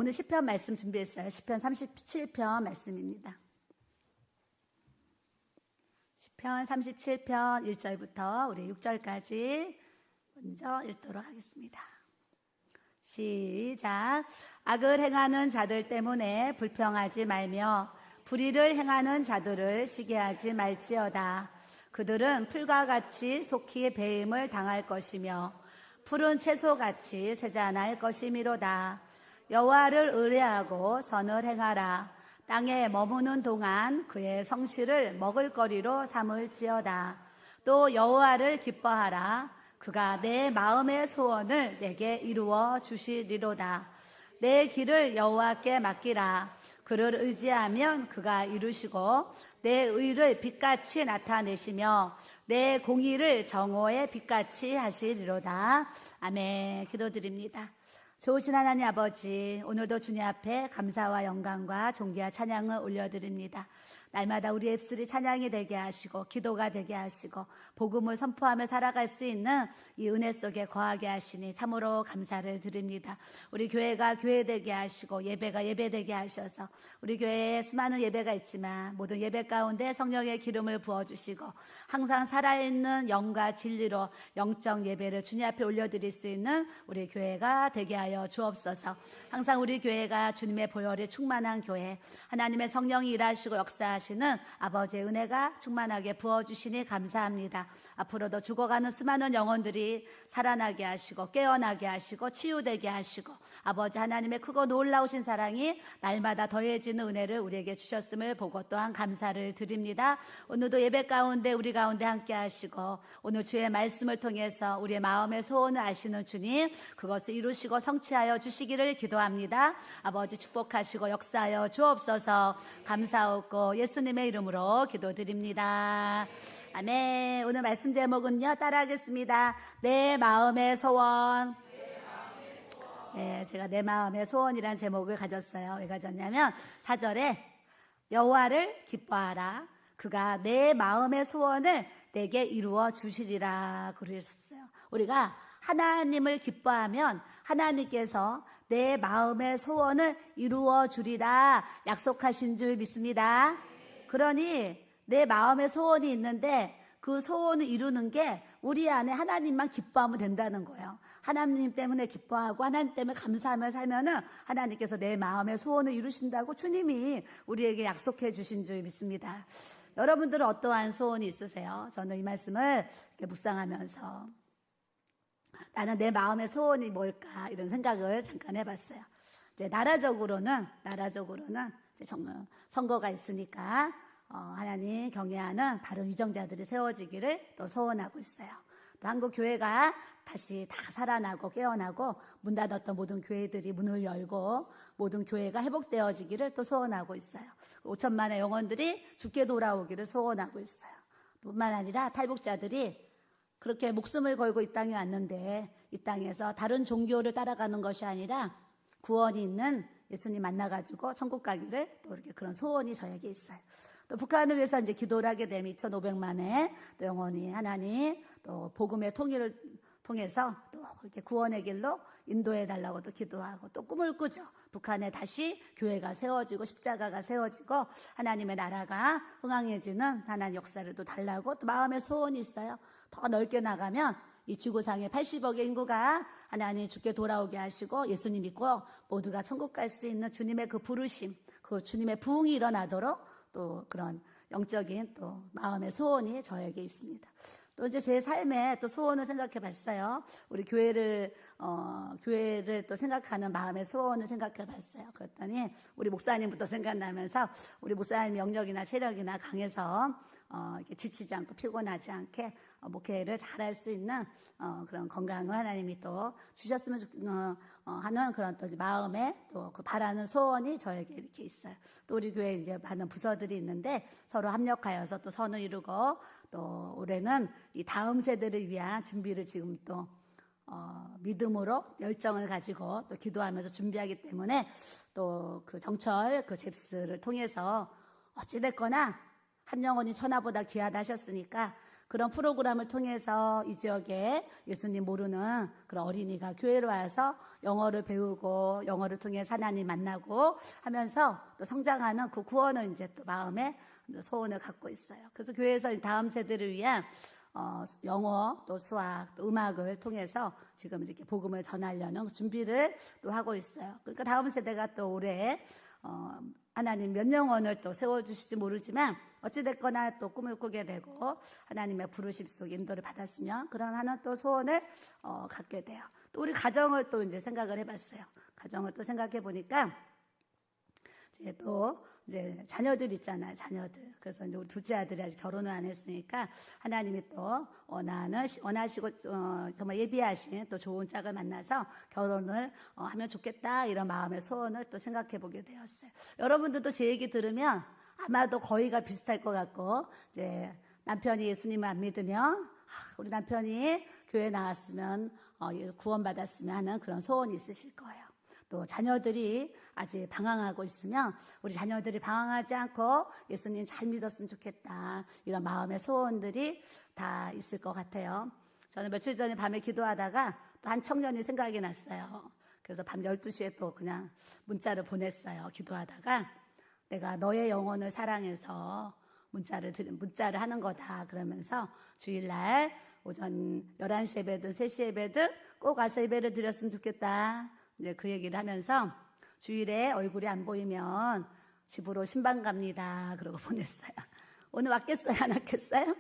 오늘 시편 말씀 준비했어요. 시편 37편 말씀입니다. 시편 37편 1절부터 우리 6절까지 먼저 읽도록 하겠습니다. 시작. 악을 행하는 자들 때문에 불평하지 말며 불의를 행하는 자들을 시기하지 말지어다. 그들은 풀과 같이 속히 배임을 당할 것이며 푸른 채소같이 쇠잔할 것이미로다. 여호와를 의뢰하고 선을 행하라. 땅에 머무는 동안 그의 성실을 먹을거리로 삼을지어다. 또 여호와를 기뻐하라. 그가 내 마음의 소원을 내게 이루어 주시리로다. 내 길을 여호와께 맡기라. 그를 의지하면 그가 이루시고 내 의를 빛같이 나타내시며 내 공의를 정오의 빛같이 하시리로다. 아멘. 기도드립니다. 좋으신 하나님 아버지, 오늘도 주님 앞에 감사와 영광과 존귀와 찬양을 올려드립니다. 날마다 우리의 입술이 찬양이 되게 하시고 기도가 되게 하시고 복음을 선포하며 살아갈 수 있는 이 은혜 속에 거하게 하시니 참으로 감사를 드립니다. 우리 교회가 교회되게 하시고 예배가 예배되게 하셔서 우리 교회에 수많은 예배가 있지만 모든 예배 가운데 성령의 기름을 부어주시고 항상 살아있는 영과 진리로 영적 예배를 주님 앞에 올려드릴 수 있는 우리 교회가 되게 하여 주옵소서. 항상 우리 교회가 주님의 보혈이 충만한 교회, 하나님의 성령이 일하시고 역사하시는 아버지의 은혜가 충만하게 부어주시니 감사합니다. 앞으로도 죽어가는 수많은 영혼들이 살아나게 하시고 깨어나게 하시고 치유되게 하시고 아버지 하나님의 크고 놀라우신 사랑이 날마다 더해지는 은혜를 우리에게 주셨음을 보고 또한 감사를 드립니다. 오늘도 예배 가운데 우리 가운데 함께 하시고 오늘 주의 말씀을 통해서 우리의 마음의 소원을 아시는 주님, 그것을 이루시고 성취하여 주시기를 기도합니다. 아버지 축복하시고 역사하여 주옵소서. 감사하고 예수님의 이름으로 기도드립니다. 아멘. 오늘 말씀 제목은요, 따라하겠습니다. 내 마음의 소원. 네, 제가 내 마음의 소원이라는 제목을 가졌어요. 왜 가졌냐면 4절에 여호와를 기뻐하라. 그가 내 마음의 소원을 내게 이루어 주시리라 그러셨어요. 우리가 하나님을 기뻐하면 하나님께서 내 마음의 소원을 이루어 주리라 약속하신 줄 믿습니다. 그러니 내 마음의 소원이 있는데 그 소원을 이루는 게 우리 안에 하나님만 기뻐하면 된다는 거예요. 하나님 때문에 기뻐하고 하나님 때문에 감사하며 살면은 하나님께서 내 마음의 소원을 이루신다고 주님이 우리에게 약속해 주신 줄 믿습니다. 여러분들은 어떠한 소원이 있으세요? 저는 이 말씀을 이렇게 묵상하면서 나는 내 마음의 소원이 뭘까 이런 생각을 잠깐 해봤어요. 이제 나라적으로는 이제 정말 선거가 있으니까 하나님 경외하는 바른 위정자들이 세워지기를 또 소원하고 있어요. 또 한국 교회가 다시 다 살아나고 깨어나고 문 닫았던 모든 교회들이 문을 열고 모든 교회가 회복되어지기를 또 소원하고 있어요. 5천만의 영혼들이 죽게 돌아오기를 소원하고 있어요. 뿐만 아니라 탈북자들이 그렇게 목숨을 걸고 이 땅에 왔는데 이 땅에서 다른 종교를 따라가는 것이 아니라 구원이 있는 예수님 만나가지고 천국 가기를 또 이렇게 그런 소원이 저에게 있어요. 또 북한을 위해서 이제 기도를 하게 되면 2,500만의 또 영혼이 하나님 또 복음의 통일을 통해서 또 이렇게 구원의 길로 인도해 달라고 또 기도하고 또 꿈을 꾸죠. 북한에 다시 교회가 세워지고 십자가가 세워지고 하나님의 나라가 흥황해지는 하나님 역사를 또 달라고 또 마음의 소원이 있어요. 더 넓게 나가면 이 지구상의 80억의 인구가 하나님 주께 돌아오게 하시고 예수님 믿고 모두가 천국 갈 수 있는 주님의 그 부르심, 그 주님의 부흥이 일어나도록 또 그런 영적인 또 마음의 소원이 저에게 있습니다. 또 이제 제 삶에 또 소원을 생각해 봤어요. 우리 교회를 또 생각하는 마음의 소원을 생각해 봤어요. 그랬더니 우리 목사님부터 생각나면서 우리 목사님 영역이나 체력이나 강해서 이렇게 지치지 않고 피곤하지 않게 목회를 잘할 수 있는 그런 건강을 하나님이 또 주셨으면 하는 그런 또 마음에 또 그 바라는 소원이 저에게 이렇게 있어요. 또 우리 교회 이제 많은 부서들이 있는데 서로 합력하여서 또 선을 이루고 또 올해는 이 다음 세대를 위한 준비를 지금 또 믿음으로 열정을 가지고 또 기도하면서 준비하기 때문에 또 그 정철 그 잽스를 통해서 어찌됐거나 한 영혼이 천하보다 귀하다 하셨으니까 그런 프로그램을 통해서 이 지역에 예수님 모르는 그런 어린이가 교회로 와서 영어를 배우고 영어를 통해 하나님 만나고 하면서 또 성장하는 그 구원을 이제 또 마음에 소원을 갖고 있어요. 그래서 교회에서 다음 세대를 위한 영어 또 수학 또 음악을 통해서 지금 이렇게 복음을 전하려는 준비를 또 하고 있어요. 그러니까 다음 세대가 또 올해 하나님 몇 영혼을 또 세워주실지 모르지만 어찌됐거나 또 꿈을 꾸게 되고 하나님의 부르심 속 인도를 받았으면 그런 하나 또 소원을 갖게 돼요. 또 우리 가정을 또 이제 생각을 해봤어요. 가정을 또 생각해 보니까 이제 자녀들 있잖아요. 자녀들. 그래서 이제 우리 둘째 아들이 아직 결혼을 안 했으니까 하나님이 또 원하시고 정말 예비하신 또 좋은 짝을 만나서 결혼을 하면 좋겠다 이런 마음의 소원을 또 생각해 보게 되었어요. 여러분들도 제 얘기 들으면 아마도 거의가 비슷할 것 같고 이제 남편이 예수님을 안 믿으면 우리 남편이 교회 나왔으면 구원받았으면 하는 그런 소원이 있으실 거예요. 또 자녀들이 아직 방황하고 있으면 우리 자녀들이 방황하지 않고 예수님 잘 믿었으면 좋겠다 이런 마음의 소원들이 다 있을 것 같아요. 저는 며칠 전에 밤에 기도하다가 또 한 청년이 생각이 났어요. 그래서 밤 12시에 또 그냥 문자를 보냈어요. 기도하다가 내가 너의 영혼을 사랑해서 문자를 하는 거다 그러면서 주일날 오전 11시 예배든 3시 예배든 꼭 와서 예배를 드렸으면 좋겠다. 이제 그 얘기를 하면서 주일에 얼굴이 안 보이면 집으로 신방 갑니다. 그러고 보냈어요. 오늘 왔겠어요? 안 왔겠어요?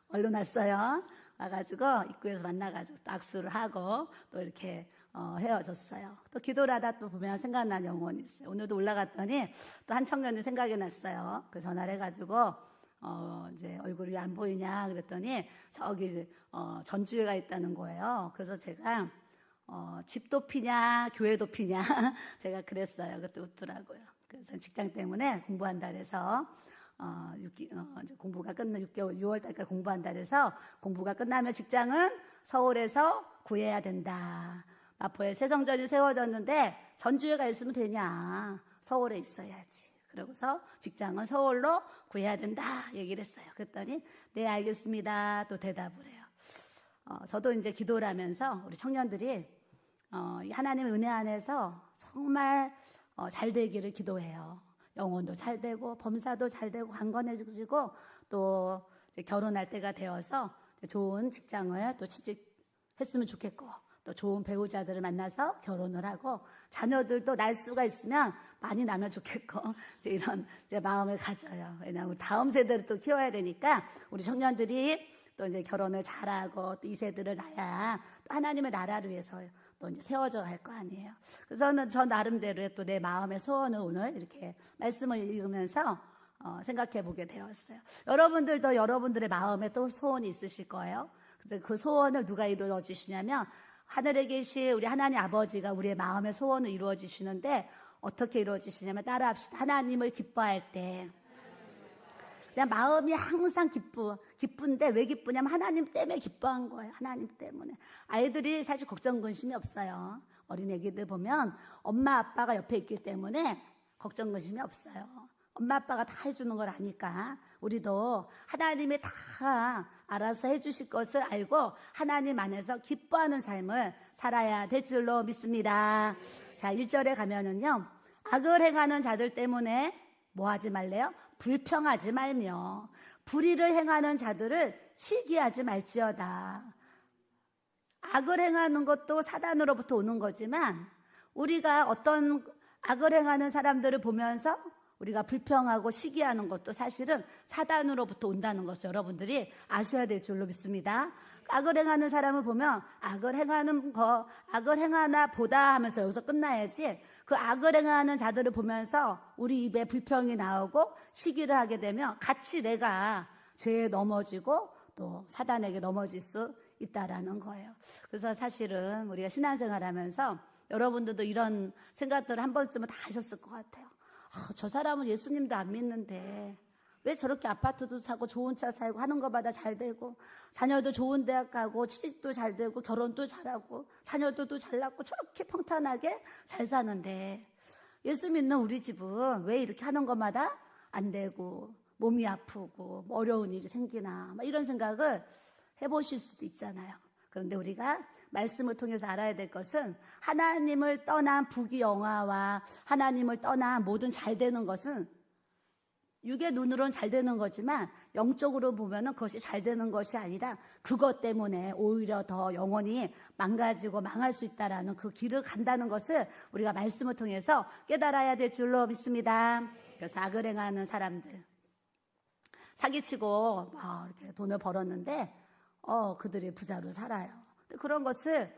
얼른 왔어요. 와가지고 입구에서 만나가지고 또 악수를 하고 또 이렇게 헤어졌어요. 또 기도를 하다 또 보면 생각난 영혼이 있어요. 오늘도 올라갔더니 또 한 청년이 생각이 났어요. 그 전화를 해가지고 이제 얼굴이 안 보이냐 그랬더니 저기 전주회가 있다는 거예요. 그래서 제가 집도 피냐 교회도 피냐 제가 그랬어요. 그때 웃더라고요. 그래서 직장 때문에 공부한다 그래서 이제 공부가 끝나 6월 달까지 공부한다 그래서 공부가 끝나면 직장은 서울에서 구해야 된다. 마포에 새성전이 세워졌는데 전주회가 있으면 되냐. 서울에 있어야지. 그러고서 직장은 서울로 구해야 된다 얘기를 했어요. 그랬더니 네 알겠습니다 또 대답을 해요. 저도 이제 기도를 하면서 우리 청년들이 하나님의 은혜 안에서 정말 잘 되기를 기도해요. 영혼도 잘 되고 범사도 잘 되고 강건해지고 또 결혼할 때가 되어서 좋은 직장을 또 취직했으면 좋겠고 또 좋은 배우자들을 만나서 결혼을 하고 자녀들도 날 수가 있으면 많이 나면 좋겠고 이런 마음을 가져요. 왜냐하면 다음 세대를 또 키워야 되니까 우리 청년들이 또 이제 결혼을 잘하고 또 2세들을 낳아야 또 하나님의 나라를 위해서 또 이제 세워져 갈 거 아니에요. 그래서 저 나름대로의 또 내 마음의 소원을 오늘 이렇게 말씀을 읽으면서 생각해 보게 되었어요. 여러분들도 여러분들의 마음에 또 소원이 있으실 거예요. 근데 그 소원을 누가 이루어 주시냐면 하늘에 계신 우리 하나님 아버지가 우리의 마음의 소원을 이루어 주시는데 어떻게 이루어 주시냐면 따라합시다. 하나님을 기뻐할 때 그냥 마음이 항상 기쁜데 왜 기쁘냐면 하나님 때문에 기뻐한 거예요. 하나님 때문에. 아이들이 사실 걱정 근심이 없어요. 어린 애기들 보면 엄마 아빠가 옆에 있기 때문에 걱정 근심이 없어요. 엄마 아빠가 다 해주는 걸 아니까 우리도 하나님이 다 알아서 해주실 것을 알고 하나님 안에서 기뻐하는 삶을 살아야 될 줄로 믿습니다. 자, 1절에 가면은요. 악을 행하는 자들 때문에 뭐 하지 말래요? 불평하지 말며 불의를 행하는 자들을 시기하지 말지어다. 악을 행하는 것도 사단으로부터 오는 거지만 우리가 어떤 악을 행하는 사람들을 보면서 우리가 불평하고 시기하는 것도 사실은 사단으로부터 온다는 것을 여러분들이 아셔야 될 줄로 믿습니다. 악을 행하는 사람을 보면 악을 행하나 보다 하면서 여기서 끝나야지 그 악을 행하는 자들을 보면서 우리 입에 불평이 나오고 시기를 하게 되면 같이 내가 죄에 넘어지고 또 사단에게 넘어질 수 있다라는 거예요. 그래서 사실은 우리가 신앙생활 하면서 여러분들도 이런 생각들을 한 번쯤은 다 하셨을 것 같아요. 저 사람은 예수님도 안 믿는데 왜 저렇게 아파트도 사고 좋은 차 살고 하는 것마다 잘 되고 자녀도 좋은 대학 가고 취직도 잘 되고 결혼도 잘하고 자녀들도 잘 낳고 저렇게 평탄하게 잘 사는데 예수 믿는 우리 집은 왜 이렇게 하는 것마다 안 되고 몸이 아프고 뭐 어려운 일이 생기나 이런 생각을 해보실 수도 있잖아요. 그런데 우리가 말씀을 통해서 알아야 될 것은 하나님을 떠난 부귀영화와 하나님을 떠난 모든 잘 되는 것은 육의 눈으로는 잘 되는 거지만 영적으로 보면은 그것이 잘 되는 것이 아니라 그것 때문에 오히려 더 영혼이 망가지고 망할 수 있다라는 그 길을 간다는 것을 우리가 말씀을 통해서 깨달아야 될 줄로 믿습니다. 그래서 악을 행하는 사람들, 사기치고 이렇게 돈을 벌었는데 그들이 부자로 살아요. 그런 것을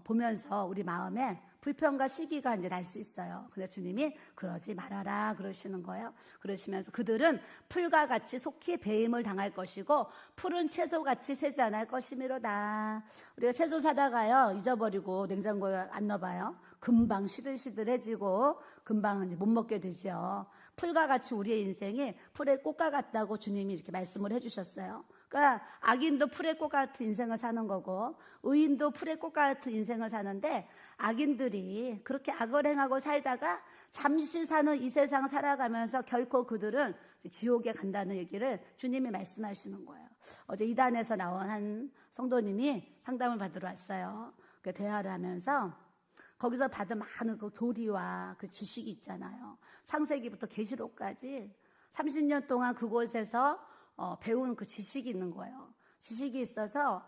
보면서 우리 마음에 불평과 시기가 이제 날 수 있어요. 근데 주님이 그러지 말아라 그러시는 거예요. 그러시면서 그들은 풀과 같이 속히 배임을 당할 것이고 푸른 채소같이 새지 않을 것이미로다. 우리가 채소 사다가요 잊어버리고 냉장고에 안 넣어봐요. 금방 시들시들해지고 금방 이제 못 먹게 되죠. 풀과 같이 우리의 인생이 풀의 꽃과 같다고 주님이 이렇게 말씀을 해주셨어요. 그러니까 악인도 풀의 꽃 같은 인생을 사는 거고 의인도 풀의 꽃 같은 인생을 사는데 악인들이 그렇게 악을 행하고 살다가 잠시 사는 이 세상 살아가면서 결코 그들은 지옥에 간다는 얘기를 주님이 말씀하시는 거예요. 어제 이단에서 나온 한 성도님이 상담을 받으러 왔어요. 그 대화를 하면서 거기서 받은 많은 그 교리와 그 지식이 있잖아요. 창세기부터 계시록까지 30년 동안 그곳에서 배운 그 지식이 있는 거예요. 지식이 있어서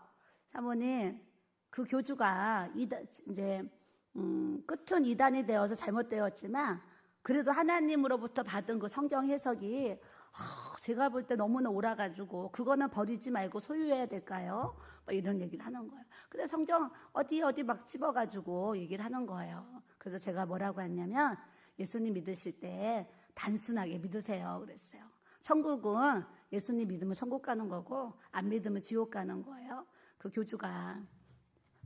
사모님 그 교주가 이제 끝은 이단이 되어서 잘못되었지만 그래도 하나님으로부터 받은 그 성경 해석이 제가 볼 때 너무나 옳아가지고 그거는 버리지 말고 소유해야 될까요? 이런 얘기를 하는 거예요. 근데 성경 어디 막 집어가지고 얘기를 하는 거예요. 그래서 제가 뭐라고 했냐면 예수님 믿으실 때 단순하게 믿으세요 그랬어요. 천국은 예수님 믿으면 천국 가는 거고 안 믿으면 지옥 가는 거예요. 그 교주가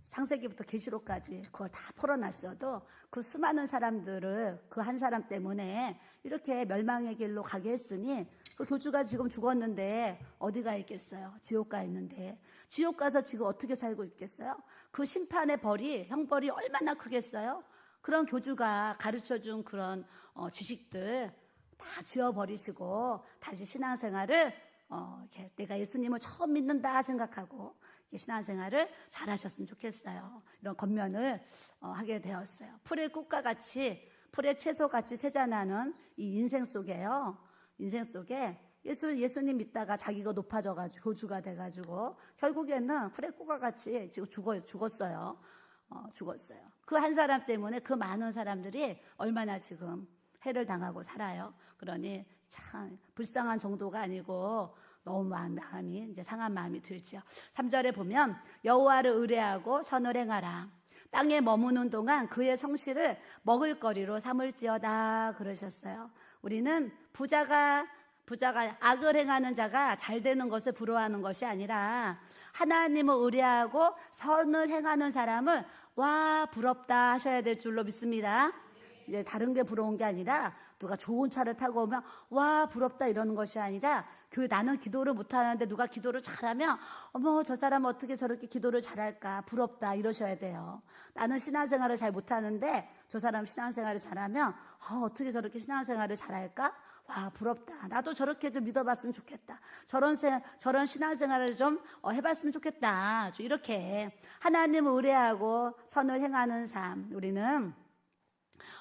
창세기부터 계시록까지 그걸 다 풀어놨어도 그 수많은 사람들을 그 한 사람 때문에 이렇게 멸망의 길로 가게 했으니 그 교주가 지금 죽었는데 어디가 있겠어요? 지옥 가 있는데 지옥 가서 지금 어떻게 살고 있겠어요? 그 심판의 벌이 형벌이 얼마나 크겠어요? 그런 교주가 가르쳐준 그런 지식들 다 지워버리시고 다시 신앙생활을 이렇게 내가 예수님을 처음 믿는다 생각하고 신앙생활을 잘 하셨으면 좋겠어요. 이런 권면을 하게 되었어요. 풀의 꽃과 같이 풀의 채소같이 세잔하는 이 인생 속에요. 인생 속에 예수님 믿다가 자기가 높아져가지고 교주가 돼가지고 결국에는 풀의 꽃과 같이 지금 죽었어요. 죽었어요. 그 한 사람 때문에 그 많은 사람들이 얼마나 지금 해를 당하고 살아요. 그러니 참 불쌍한 정도가 아니고 너무 마음이 이제 상한 마음이 들죠. 3절에 보면 여호와를 의뢰하고 선을 행하라. 땅에 머무는 동안 그의 성실을 먹을거리로 삼을지어다 그러셨어요. 우리는 부자가 악을 행하는 자가 잘 되는 것을 부러워하는 것이 아니라 하나님을 의뢰하고 선을 행하는 사람을 와 부럽다 하셔야 될 줄로 믿습니다. 이제 다른 게 부러운 게 아니라 누가 좋은 차를 타고 오면 와 부럽다 이러는 것이 아니라 나는 기도를 못하는데 누가 기도를 잘하면 어머 저 사람 어떻게 저렇게 기도를 잘할까 부럽다 이러셔야 돼요. 나는 신앙생활을 잘 못하는데 저 사람 신앙생활을 잘하면 어떻게 저렇게 신앙생활을 잘할까? 와 부럽다. 나도 저렇게 좀 믿어봤으면 좋겠다. 저런 신앙생활을 좀 해봤으면 좋겠다. 이렇게 하나님을 의뢰하고 선을 행하는 삶. 우리는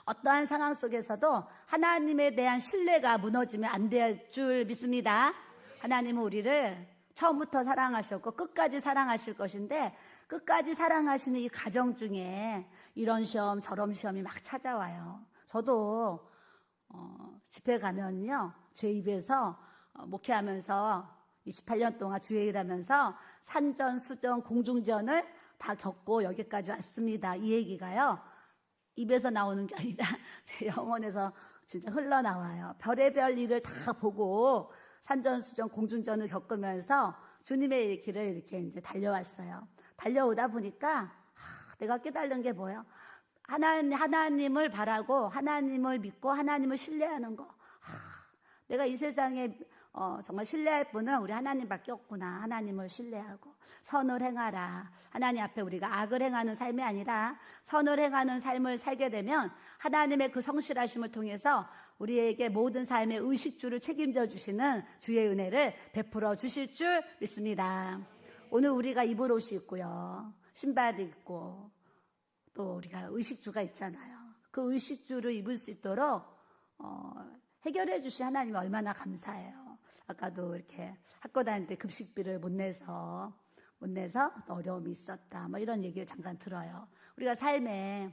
어떠한 상황 속에서도 하나님에 대한 신뢰가 무너지면 안 될 줄 믿습니다. 하나님은 우리를 처음부터 사랑하셨고 끝까지 사랑하실 것인데 끝까지 사랑하시는 이 과정 중에 이런 시험 저런 시험이 막 찾아와요. 저도 집회 가면요 제 입에서 목회하면서 28년 동안 주의 일하면서 산전, 수전, 공중전을 다 겪고 여기까지 왔습니다. 이 얘기가요 입에서 나오는 게 아니라 제 영혼에서 진짜 흘러나와요. 별의별 일을 다 보고 산전수전 공중전을 겪으면서 주님의 길을 이렇게 이제 달려왔어요. 달려오다 보니까 내가 깨달은 게 뭐예요? 하나님을 바라고 하나님을 믿고 하나님을 신뢰하는 거. 내가 이 세상에 정말 신뢰할 분은 우리 하나님밖에 없구나. 하나님을 신뢰하고 선을 행하라. 하나님 앞에 우리가 악을 행하는 삶이 아니라 선을 행하는 삶을 살게 되면 하나님의 그 성실하심을 통해서 우리에게 모든 삶의 의식주를 책임져 주시는 주의 은혜를 베풀어 주실 줄 믿습니다. 오늘 우리가 입을 옷이 있고요, 신발이 있고 또 우리가 의식주가 있잖아요. 그 의식주를 입을 수 있도록 해결해 주신 하나님이 얼마나 감사해요. 아까도 이렇게 학교 다닐 때 급식비를 못 내서 또 어려움이 있었다, 뭐 이런 얘기를 잠깐 들어요. 우리가 삶에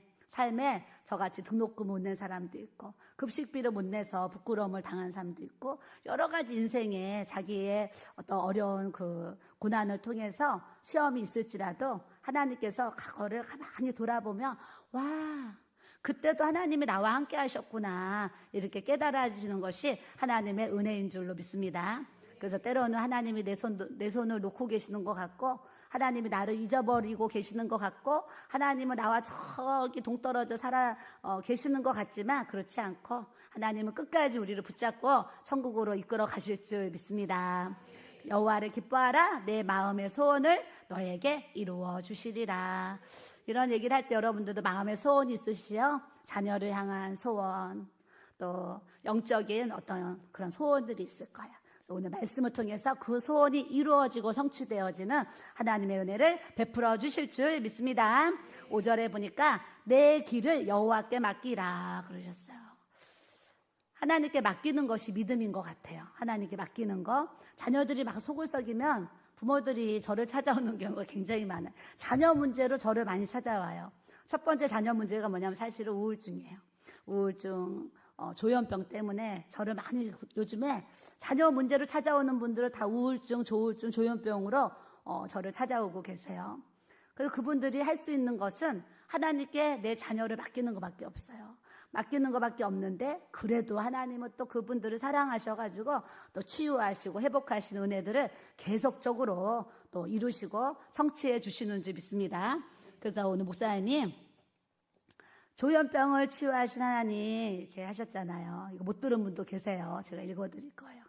저같이 등록금 못 낸 사람도 있고, 급식비를 못 내서 부끄러움을 당한 사람도 있고, 여러 가지 인생에 자기의 어떤 어려운 그 고난을 통해서 시험이 있을지라도 하나님께서 과거를 가만히 돌아보면, 와, 그때도 하나님이 나와 함께 하셨구나, 이렇게 깨달아 주시는 것이 하나님의 은혜인 줄로 믿습니다. 그래서 때로는 하나님이 내 손을 놓고 계시는 것 같고, 하나님이 나를 잊어버리고 계시는 것 같고, 하나님은 나와 저기 동떨어져 계시는 것 같지만 그렇지 않고, 하나님은 끝까지 우리를 붙잡고 천국으로 이끌어 가실 줄 믿습니다. 여호와를 기뻐하라, 내 마음의 소원을 너에게 이루어 주시리라. 이런 얘기를 할 때 여러분들도 마음의 소원이 있으시죠? 자녀를 향한 소원, 또 영적인 어떤 그런 소원들이 있을 거예요. 오늘 말씀을 통해서 그 소원이 이루어지고 성취되어지는 하나님의 은혜를 베풀어 주실 줄 믿습니다. 5절에 보니까 내 길을 여호와께 맡기라 그러셨어요. 하나님께 맡기는 것이 믿음인 것 같아요. 하나님께 맡기는 거. 자녀들이 막 속을 썩이면 부모들이 저를 찾아오는 경우가 굉장히 많아요. 자녀 문제로 저를 많이 찾아와요. 첫 번째 자녀 문제가 뭐냐면 사실은 우울증이에요. 우울증, 조현병 때문에 저를 많이, 요즘에 자녀 문제로 찾아오는 분들은 다 우울증, 조울증, 조현병으로 저를 찾아오고 계세요. 그래서 그분들이 할 수 있는 것은 하나님께 내 자녀를 맡기는 것밖에 없어요. 맡기는 것밖에 없는데, 그래도 하나님은 또 그분들을 사랑하셔가지고 또 치유하시고 회복하시는 은혜들을 계속적으로 또 이루시고 성취해 주시는 줄 믿습니다. 그래서 오늘 목사님이 조현병을 치유하신 하나님 이렇게 하셨잖아요. 이거 못 들은 분도 계세요. 제가 읽어드릴 거예요.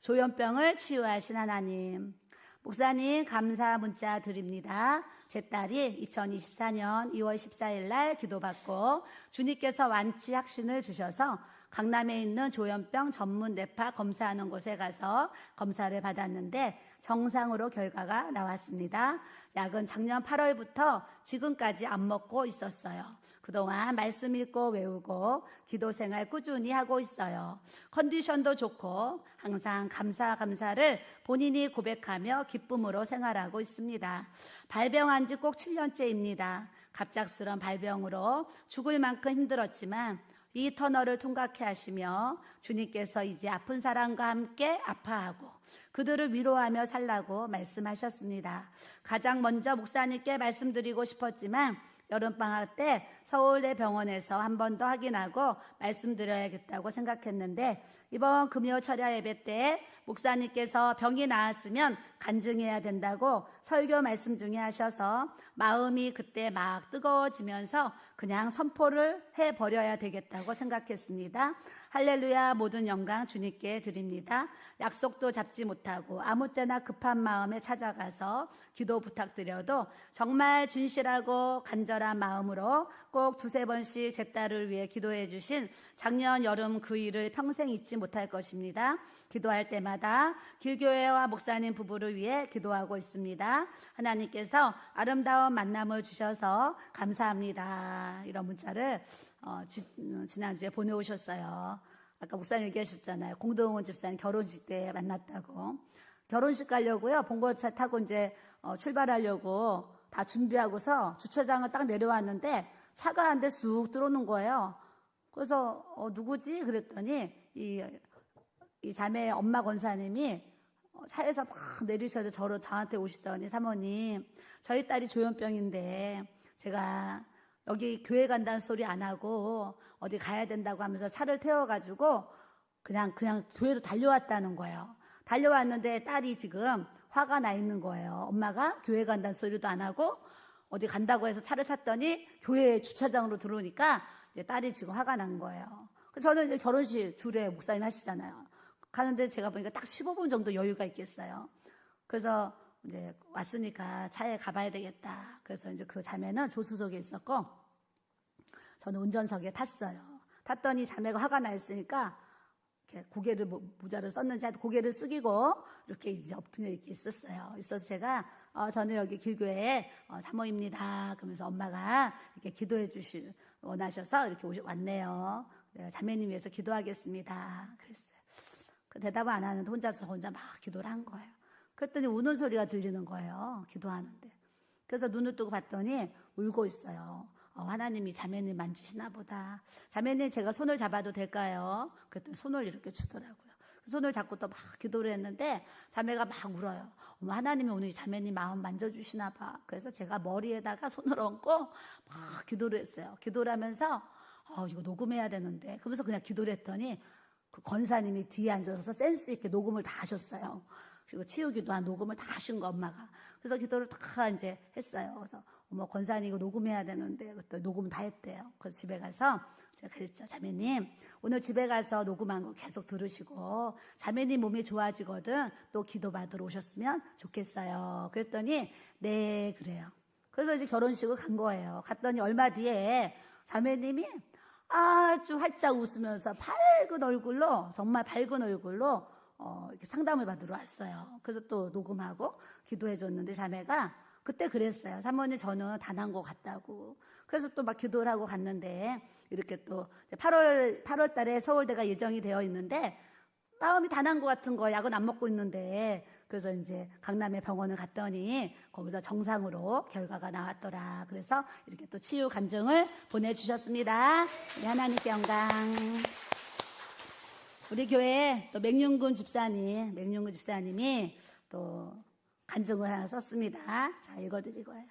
조현병을 치유하신 하나님, 목사님 감사 문자 드립니다. 제 딸이 2024년 2월 14일 날 기도받고 주님께서 완치 확신을 주셔서 강남에 있는 조현병 전문 뇌파 검사하는 곳에 가서 검사를 받았는데 정상으로 결과가 나왔습니다. 약은 작년 8월부터 지금까지 안 먹고 있었어요. 그동안 말씀 읽고 외우고 기도 생활 꾸준히 하고 있어요. 컨디션도 좋고 항상 감사를 본인이 고백하며 기쁨으로 생활하고 있습니다. 발병한 지 꼭 7년째입니다. 갑작스런 발병으로 죽을 만큼 힘들었지만 이 터널을 통과케 하시며 주님께서 이제 아픈 사람과 함께 아파하고 그들을 위로하며 살라고 말씀하셨습니다. 가장 먼저 목사님께 말씀드리고 싶었지만 여름방학 때 서울대 병원에서 한 번 더 확인하고 말씀드려야겠다고 생각했는데, 이번 금요 철야 예배 때 목사님께서 병이 나았으면 간증해야 된다고 설교 말씀 중에 하셔서 마음이 그때 막 뜨거워지면서 그냥 선포를 해버려야 되겠다고 생각했습니다. 할렐루야, 모든 영광 주님께 드립니다. 약속도 잡지 못하고 아무 때나 급한 마음에 찾아가서 기도 부탁드려도 정말 진실하고 간절한 마음으로 꼭 2-3번씩 제 딸을 위해 기도해 주신 작년 여름 그 일을 평생 잊지 못할 것입니다. 기도할 때마다 길교회와 목사님 부부를 위해 기도하고 있습니다. 하나님께서 아름다운 만남을 주셔서 감사합니다. 이런 문자를 지난주에 보내오셨어요. 아까 목사님 얘기하셨잖아요. 공동원 집사님 결혼식 때 만났다고. 결혼식 가려고요. 봉고차 타고 이제 출발하려고 다 준비하고서 주차장을 딱 내려왔는데 차가 한 대 쑥 들어오는 거예요. 그래서 누구지? 그랬더니 이 자매의 엄마 권사님이 차에서 막 내리셔서 저한테 오시더니, 사모님, 저희 딸이 조현병인데 제가 여기 교회 간다는 소리 안 하고 어디 가야 된다고 하면서 차를 태워가지고 그냥 교회로 달려왔다는 거예요. 달려왔는데 딸이 지금 화가 나 있는 거예요. 엄마가 교회 간다는 소리도 안 하고 어디 간다고 해서 차를 탔더니 교회 주차장으로 들어오니까 이제 딸이 지금 화가 난 거예요. 그래서 저는 이제 결혼식 주례 목사님 하시잖아요. 가는데 제가 보니까 딱 15분 정도 여유가 있겠어요. 그래서 이제 왔으니까 차에 가봐야 되겠다. 그래서 이제 그 자매는 조수석에 있었고 저는 운전석에 탔어요. 탔더니 자매가 화가 나 있으니까 이렇게 고개를 모자를 썼는지 고개를 숙이고 이렇게 이제 엎드려 이렇게 있었어요. 있어서 제가 저는 여기 길교회 사모입니다. 그러면서 엄마가 이렇게 기도해 원하셔서 이렇게 왔네요. 내가 자매님 위해서 기도하겠습니다. 그랬어요. 그 대답을 안 하는데 혼자 막 기도를 한 거예요. 그랬더니 우는 소리가 들리는 거예요. 기도하는데. 그래서 눈을 뜨고 봤더니 울고 있어요. 하나님이 자매님 만지시나 보다. 자매님 제가 손을 잡아도 될까요? 그랬더니 손을 이렇게 주더라고요. 손을 잡고 또 막 기도를 했는데 자매가 막 울어요. 하나님이 오늘 자매님 마음 만져주시나 봐. 그래서 제가 머리에다가 손을 얹고 막 기도를 했어요. 기도를 하면서 이거 녹음해야 되는데 그러면서 그냥 기도를 했더니 그 권사님이 뒤에 앉아서 센스 있게 녹음을 다 하셨어요. 그리고 치우기도 한 녹음을 다 하신 거 엄마가. 그래서 기도를 다 이제 했어요. 그래서 권사님 이거 녹음해야 되는데 그때 녹음 다 했대요. 그래서 집에 가서 제가 그랬죠. 자매님 오늘 집에 가서 녹음한 거 계속 들으시고 자매님 몸이 좋아지거든 또 기도받으러 오셨으면 좋겠어요. 그랬더니 네 그래요. 그래서 이제 결혼식을 간 거예요. 갔더니 얼마 뒤에 자매님이 아주 활짝 웃으면서 정말 밝은 얼굴로 이렇게 상담을 받으러 왔어요. 그래서 또 녹음하고 기도해 줬는데 자매가 그때 그랬어요. 사모님 저는 다 난 것 같다고. 그래서 또 막 기도를 하고 갔는데 이렇게 또 8월 달에 서울대가 예정이 되어 있는데 마음이 다 난 것 같은 거 약은 안 먹고 있는데 그래서 이제 강남의 병원을 갔더니 거기서 정상으로 결과가 나왔더라. 그래서 이렇게 또 치유 간증을 보내주셨습니다. 우리 하나님께 영광. 우리 교회 또 맹윤근 집사님이 또 간증을 하나 썼습니다. 자, 읽어드리고요.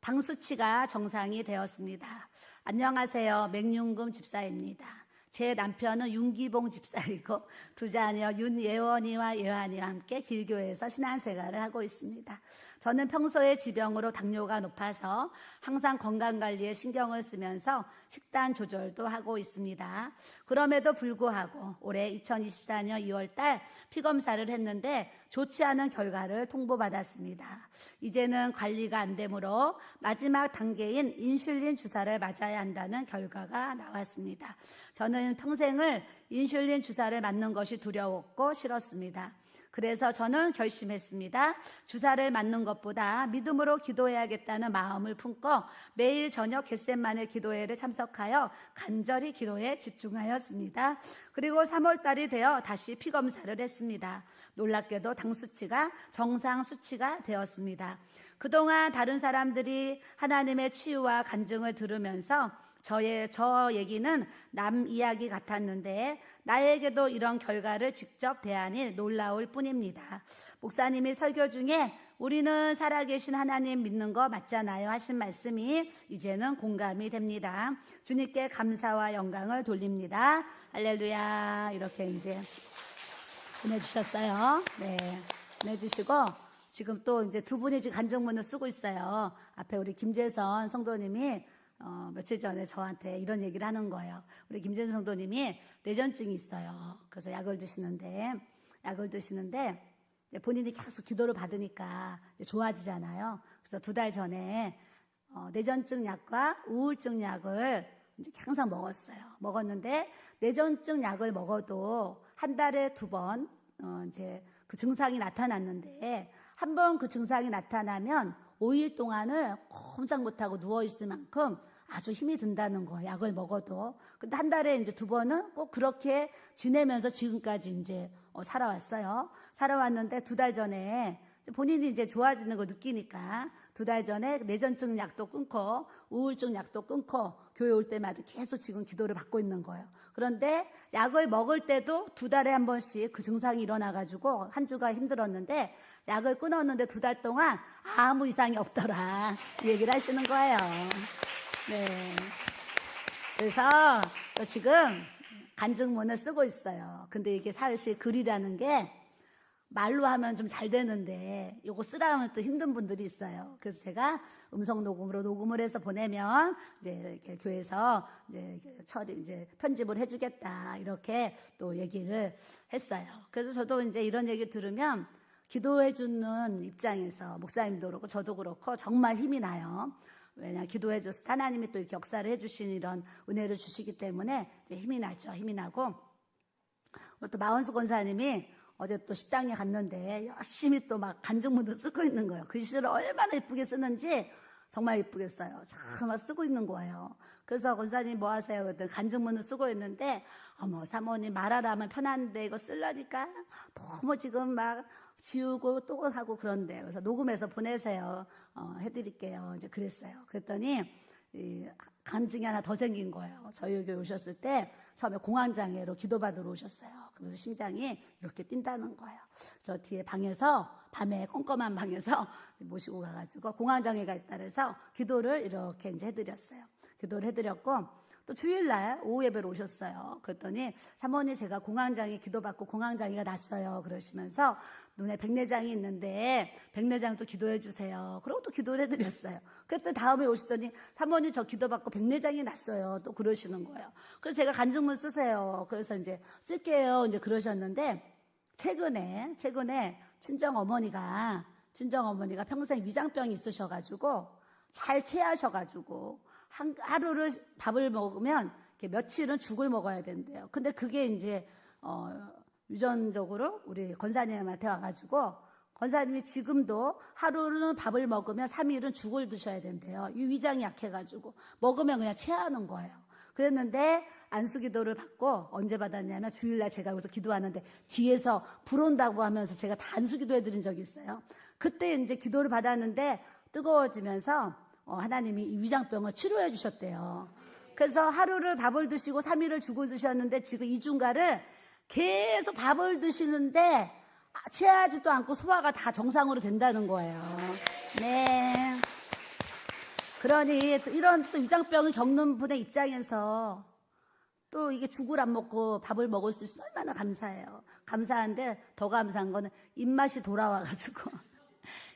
당 수치가 정상이 되었습니다. 안녕하세요. 맹윤금 집사입니다. 제 남편은 윤기봉 집사이고 두 자녀 윤예원이와 예환이와 함께 길교회에서 신앙생활을 하고 있습니다. 저는 평소에 지병으로 당뇨가 높아서 항상 건강관리에 신경을 쓰면서 식단 조절도 하고 있습니다. 그럼에도 불구하고 올해 2024년 2월달 피검사를 했는데 좋지 않은 결과를 통보받았습니다. 이제는 관리가 안 되므로 마지막 단계인 인슐린 주사를 맞아야 한다는 결과가 나왔습니다. 저는 평생을 인슐린 주사를 맞는 것이 두려웠고 싫었습니다. 그래서 저는 결심했습니다. 주사를 맞는 것보다 믿음으로 기도해야겠다는 마음을 품고 매일 저녁 겟셋마네 기도회를 참석하여 간절히 기도에 집중하였습니다. 그리고 3월달이 되어 다시 피검사를 했습니다. 놀랍게도 당 수치가 정상 수치가 되었습니다. 그동안 다른 사람들이 하나님의 치유와 간증을 들으면서 저 얘기는 남 이야기 같았는데 나에게도 이런 결과를 직접 대하니 놀라울 뿐입니다. 목사님이 설교 중에 우리는 살아계신 하나님 믿는 거 맞잖아요 하신 말씀이 이제는 공감이 됩니다. 주님께 감사와 영광을 돌립니다. 할렐루야. 이렇게 이제 보내주셨어요. 네, 보내주시고 지금 또 이제 두 분이 지금 간증문을 쓰고 있어요. 앞에 우리 김재선 성도님이 며칠 전에 저한테 이런 얘기를 하는 거예요. 우리 김재선 성도님이 뇌전증이 있어요. 그래서 약을 드시는데 본인이 계속 기도를 받으니까 이제 좋아지잖아요. 그래서 2달 전에 뇌전증 약과 우울증 약을 이제 항상 먹었어요. 먹었는데 뇌전증 약을 먹어도 한 달에 2번 이제 그 증상이 나타났는데 한 번 그 증상이 나타나면 5일 동안을 꼼짝 못하고 누워있을 만큼 아주 힘이 든다는 거, 약을 먹어도. 근데 한 달에 이제 2번은 꼭 그렇게 지내면서 지금까지 이제 살아왔어요. 살아왔는데 2달 전에 본인이 이제 좋아지는 거 느끼니까 2달 전에 뇌전증 약도 끊고 우울증 약도 끊고 교회 올 때마다 계속 지금 기도를 받고 있는 거예요. 그런데 약을 먹을 때도 2달에 한 번씩 그 증상이 일어나가지고 한 주가 힘들었는데 약을 끊었는데 2달 동안 아무 이상이 없더라. 이 얘기를 하시는 거예요. 네. 그래서 지금 간증문을 쓰고 있어요. 근데 이게 사실 글이라는 게 말로 하면 좀 잘 되는데 요거 쓰라면 또 힘든 분들이 있어요. 그래서 제가 음성 녹음으로 녹음을 해서 보내면 이제 이렇게 교회에서 이제 편집을 해주겠다 이렇게 또 얘기를 했어요. 그래서 저도 이제 이런 얘기 들으면 기도해주는 입장에서 목사님도 그렇고 저도 그렇고 정말 힘이 나요. 왜냐 기도해줘서 하나님이 또 이렇게 역사를 해주신 이런 은혜를 주시기 때문에 이제 힘이 나죠. 힘이 나고 또 마원수 권사님이 어제 또 식당에 갔는데 열심히 또 막 간증문도 쓰고 있는 거예요. 글씨를 얼마나 예쁘게 쓰는지 정말 예쁘게 써요. 참 쓰고 있는 거예요. 그래서 권사님 뭐 하세요? 그랬더니 간증문을 쓰고 있는데 어머 사모님 말하라 하면 편한데 이거 쓰려니까 너무 지금 막 지우고 또 하고 그런데 그래서 녹음해서 보내세요. 해드릴게요. 이제 그랬어요. 그랬더니 이 간증이 하나 더 생긴 거예요. 저희 교회 오셨을 때 처음에 공황장애로 기도받으러 오셨어요. 그래서 심장이 이렇게 뛴다는 거예요. 저 뒤에 방에서 밤에 컴컴한 방에서 모시고 가가지고 공황장애가 있다 그래서 기도를 이렇게 이제 해드렸어요. 기도를 해드렸고 또 주일날 오후 예배로 오셨어요. 그랬더니 사모님 제가 공황장애 기도받고 공황장애가 났어요. 그러시면서 눈에 백내장이 있는데 백내장도 기도해 주세요. 그리고 또 기도를 해드렸어요. 그랬더니 다음에 오시더니 사모님 저 기도받고 백내장이 났어요. 또 그러시는 거예요. 그래서 제가 간증문 쓰세요. 그래서 이제 쓸게요. 이제 그러셨는데 최근에 친정 어머니가 평생 위장병이 있으셔가지고 잘 체하셔가지고 하루를 밥을 먹으면 며칠은 죽을 먹어야 된대요. 근데 그게 이제 유전적으로 우리 권사님한테 와가지고 권사님이 지금도 하루는 밥을 먹으면 3일은 죽을 드셔야 된대요. 이 위장이 약해가지고 먹으면 그냥 체하는 거예요. 그랬는데 안수기도를 받고 언제 받았냐면 주일날 제가 여기서 기도하는데 뒤에서 불 온다고 하면서 제가 다 안수기도 해드린 적이 있어요. 그때 이제 기도를 받았는데 뜨거워지면서 하나님이 이 위장병을 치료해 주셨대요. 그래서 하루를 밥을 드시고 3일을 죽을 드셨는데 지금 이중가를 계속 밥을 드시는데 체하지도 않고 소화가 다 정상으로 된다는 거예요. 네. 그러니 또 이런 또 위장병을 겪는 분의 입장에서 또 이게 죽을 안 먹고 밥을 먹을 수 있으면 얼마나 감사해요. 감사한데 더 감사한 거는 입맛이 돌아와가지고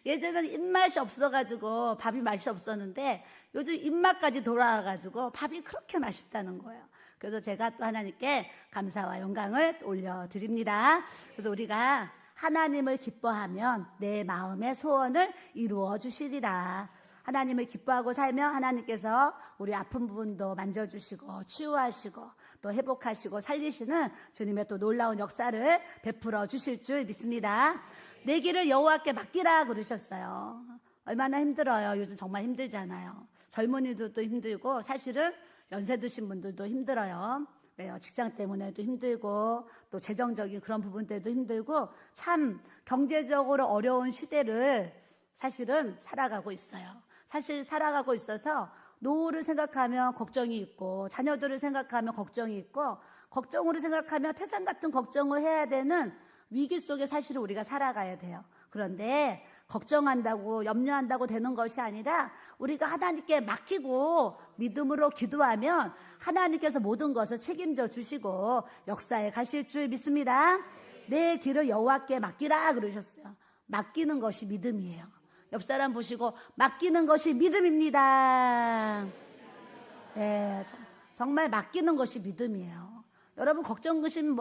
예전에는 입맛이 없어가지고 밥이 맛이 없었는데 요즘 입맛까지 돌아와가지고 밥이 그렇게 맛있다는 거예요. 그래서 제가 또 하나님께 감사와 영광을 올려드립니다. 그래서 우리가 하나님을 기뻐하면 내 마음의 소원을 이루어 주시리라. 하나님을 기뻐하고 살면 하나님께서 우리 아픈 부분도 만져주시고 치유하시고 또 회복하시고 살리시는 주님의 또 놀라운 역사를 베풀어 주실 줄 믿습니다. 내 길을 여호와께 맡기라 그러셨어요. 얼마나 힘들어요. 요즘 정말 힘들잖아요. 젊은이들도 힘들고 사실은 연세 드신 분들도 힘들어요. 왜요? 직장 때문에도 힘들고 또 재정적인 그런 부분 때도 힘들고 참 경제적으로 어려운 시대를 사실은 살아가고 있어요. 사실 살아가고 있어서 노후를 생각하면 걱정이 있고 자녀들을 생각하면 걱정이 있고 걱정으로 생각하면 태산 같은 걱정을 해야 되는 위기 속에 사실은 우리가 살아가야 돼요. 그런데 걱정한다고 염려한다고 되는 것이 아니라 우리가 하나님께 맡기고 믿음으로 기도하면 하나님께서 모든 것을 책임져 주시고 역사에 가실 줄 믿습니다. 내 길을 여호와께 맡기라 그러셨어요. 맡기는 것이 믿음이에요. 옆 사람 보시고 맡기는 것이 믿음입니다. 네, 정말 맡기는 것이 믿음이에요. 여러분 걱정 근심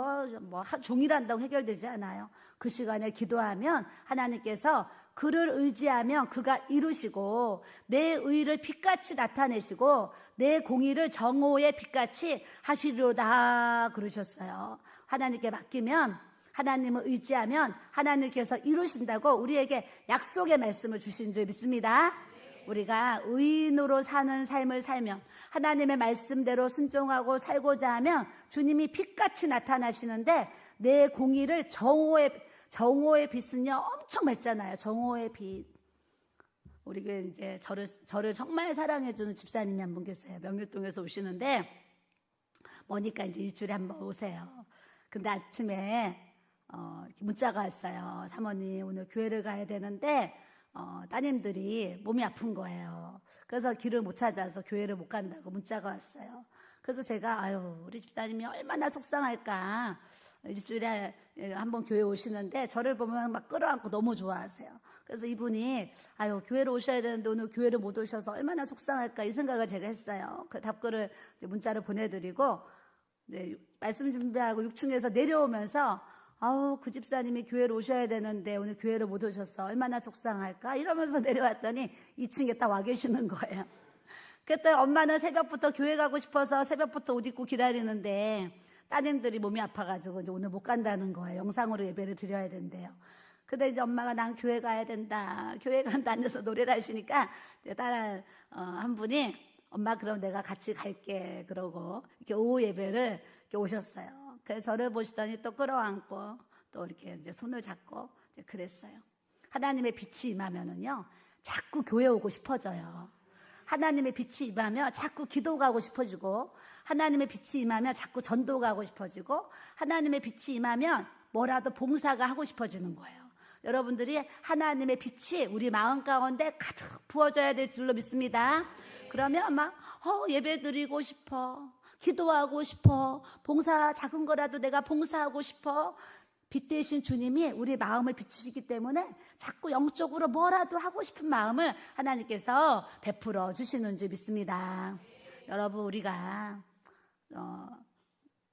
종일 한다고 해결되지 않아요. 그 시간에 기도하면 하나님께서 그를 의지하면 그가 이루시고 내 의를 빛같이 나타내시고 내 공의를 정오의 빛같이 하시리로다 그러셨어요. 하나님께 맡기면 하나님을 의지하면 하나님께서 이루신다고 우리에게 약속의 말씀을 주신 줄 믿습니다. 우리가 의인으로 사는 삶을 살면 하나님의 말씀대로 순종하고 살고자 하면 주님이 빛같이 나타나시는데 내 공의를 정오의 빛은요 엄청 맑잖아요. 정오의 빛. 우리 교회 이제 저를 정말 사랑해주는 집사님이 한 분 계세요. 명륜동에서 오시는데 뭐니까 이제 일주일에 한 번 오세요. 근데 아침에 문자가 왔어요. 사모님 오늘 교회를 가야 되는데 따님들이 몸이 아픈 거예요. 그래서 길을 못 찾아서 교회를 못 간다고 문자가 왔어요. 그래서 제가 우리 집사님이 얼마나 속상할까. 일주일에 한 번 교회 오시는데 저를 보면 막 끌어안고 너무 좋아하세요. 그래서 이분이 교회로 오셔야 되는데 오늘 교회를 못 오셔서 얼마나 속상할까 이 생각을 제가 했어요. 그 답글을 문자를 보내드리고 이제 말씀 준비하고 6층에서 내려오면서 그 집사님이 교회로 오셔야 되는데 오늘 교회를 못 오셔서 얼마나 속상할까 이러면서 내려왔더니 2층에 딱 와 계시는 거예요. 그랬더니 엄마는 새벽부터 교회 가고 싶어서 새벽부터 옷 입고 기다리는데 따님들이 몸이 아파가지고 이제 오늘 못 간다는 거예요. 영상으로 예배를 드려야 된대요. 근데 이제 엄마가 난 교회 가야 된다. 교회 간다 앉아서 노래를 하시니까 이제 딸 한 분이 엄마 그럼 내가 같이 갈게. 그러고 이렇게 오후 예배를 이렇게 오셨어요. 그래서 저를 보시더니 또 끌어안고 또 이렇게 이제 손을 잡고 이제 그랬어요. 하나님의 빛이 임하면은요 자꾸 교회 오고 싶어져요. 하나님의 빛이 임하면 자꾸 기도 가고 싶어지고, 하나님의 빛이 임하면 자꾸 전도 가고 싶어지고, 하나님의 빛이 임하면 뭐라도 봉사가 하고 싶어지는 거예요. 여러분들이 하나님의 빛이 우리 마음 가운데 가득 부어져야 될 줄로 믿습니다. 그러면 막 예배 드리고 싶어, 기도하고 싶어, 봉사 작은 거라도 내가 봉사하고 싶어. 빛 대신 주님이 우리 마음을 비추시기 때문에 자꾸 영적으로 뭐라도 하고 싶은 마음을 하나님께서 베풀어 주시는 줄 믿습니다. 여러분, 우리가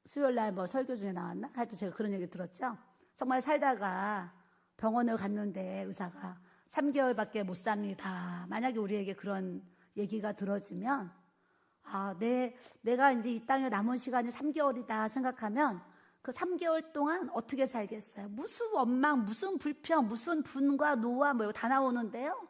수요일날 뭐 설교 중에 나왔나? 하여튼 제가 그런 얘기 들었죠. 정말 살다가 병원을 갔는데 의사가 3개월밖에 못 삽니다. 만약에 우리에게 그런 얘기가 들어지면 내가 이제 이 땅에 남은 시간이 3개월이다 생각하면 그 3개월 동안 어떻게 살겠어요? 무슨 원망, 무슨 불평, 무슨 분과 노와 뭐 이거 다 나오는데요.